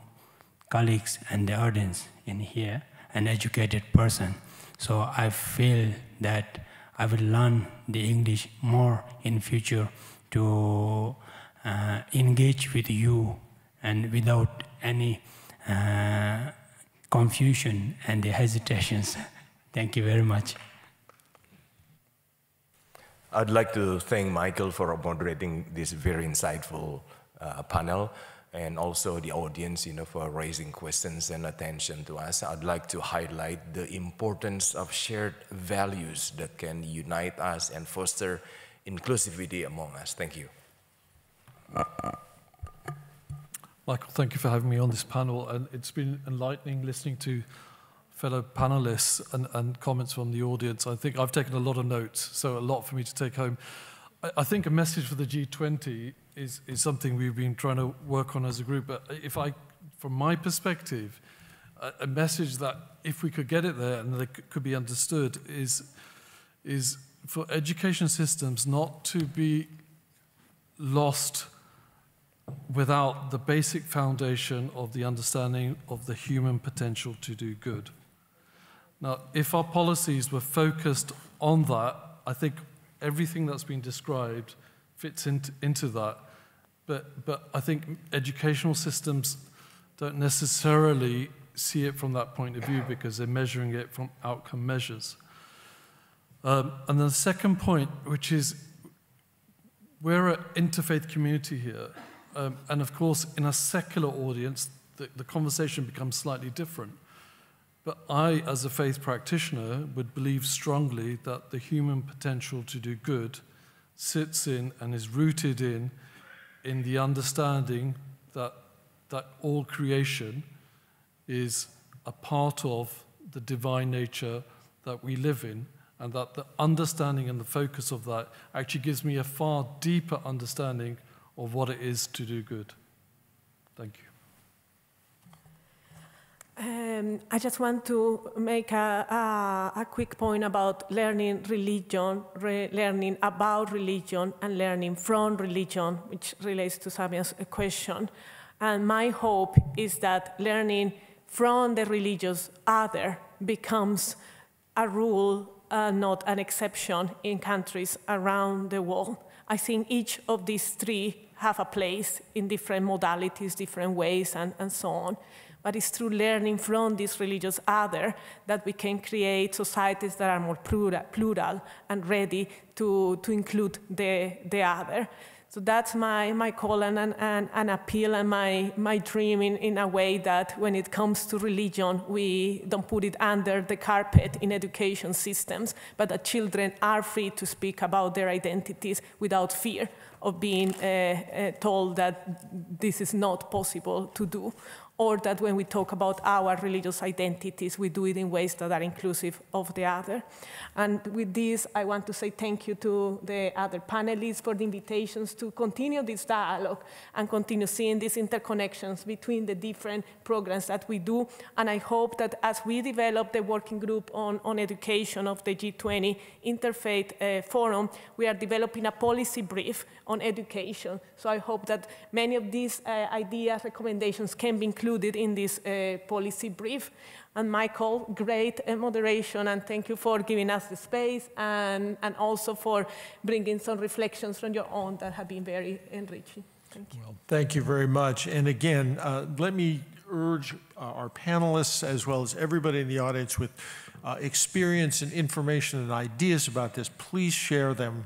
colleagues and the audience in here, an educated person. So I feel that I will learn the English more in future to engage with you and without any confusion and the hesitations. Thank you very much. I'd like to thank Michael for moderating this very insightful panel, and also the audience, for raising questions and attention to us. I'd like to highlight the importance of shared values that can unite us and foster inclusivity among us. Thank you. Michael, thank you for having me on this panel, and it's been enlightening listening to fellow panelists and comments from the audience. I think I've taken a lot of notes, so a lot for me to take home. I think a message for the G20 is something we've been trying to work on as a group. But from my perspective, a message that if we could get it there and that it could be understood is for education systems not to be lost without the basic foundation of the understanding of the human potential to do good. Now, if our policies were focused on that, I think everything that's been described fits into that. But I think educational systems don't necessarily see it from that point of view because they're measuring it from outcome measures. And then the second point, which is we're an interfaith community here. And of course, in a secular audience, the conversation becomes slightly different. But I, as a faith practitioner, would believe strongly that the human potential to do good sits in and is rooted in the understanding that all creation is a part of the divine nature that we live in, and that the understanding and the focus of that actually gives me a far deeper understanding of what it is to do good. Thank you. I just want to make a quick point about learning religion, learning about religion, and learning from religion, which relates to Sabia's question. And my hope is that learning from the religious other becomes a rule, not an exception, in countries around the world. I think each of these three have a place in different modalities, different ways, and so on. But it's through learning from this religious other that we can create societies that are more plural and ready to include the other. So that's my call and an appeal and my dream in a way that when it comes to religion, we don't put it under the carpet in education systems, but that children are free to speak about their identities without fear of being told that this is not possible to do, or that when we talk about our religious identities, we do it in ways that are inclusive of the other. And with this, I want to say thank you to the other panelists for the invitations to continue this dialogue and continue seeing these interconnections between the different programs that we do. And I hope that as we develop the working group on education of the G20 Interfaith Forum, we are developing a policy brief on education. So I hope that many of these ideas, recommendations can be included in this policy brief. And Michael, great moderation, and thank you for giving us the space and also for bringing some reflections from your own that have been very enriching. Thank you. Well, thank you very much. And again, let me urge our panelists as well as everybody in the audience with experience and information and ideas about this, please share them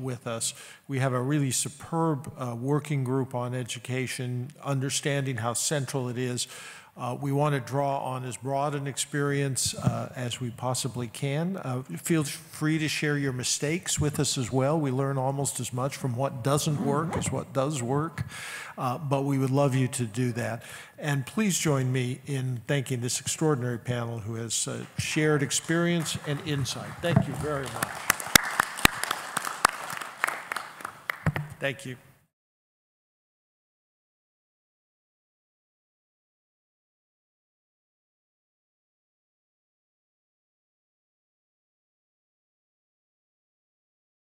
with us. We have a really superb working group on education, understanding how central it is. We want to draw on as broad an experience as we possibly can. Feel free to share your mistakes with us as well. We learn almost as much from what doesn't work as what does work, but we would love you to do that. And please join me in thanking this extraordinary panel who has shared experience and insight. Thank you very much. Thank you.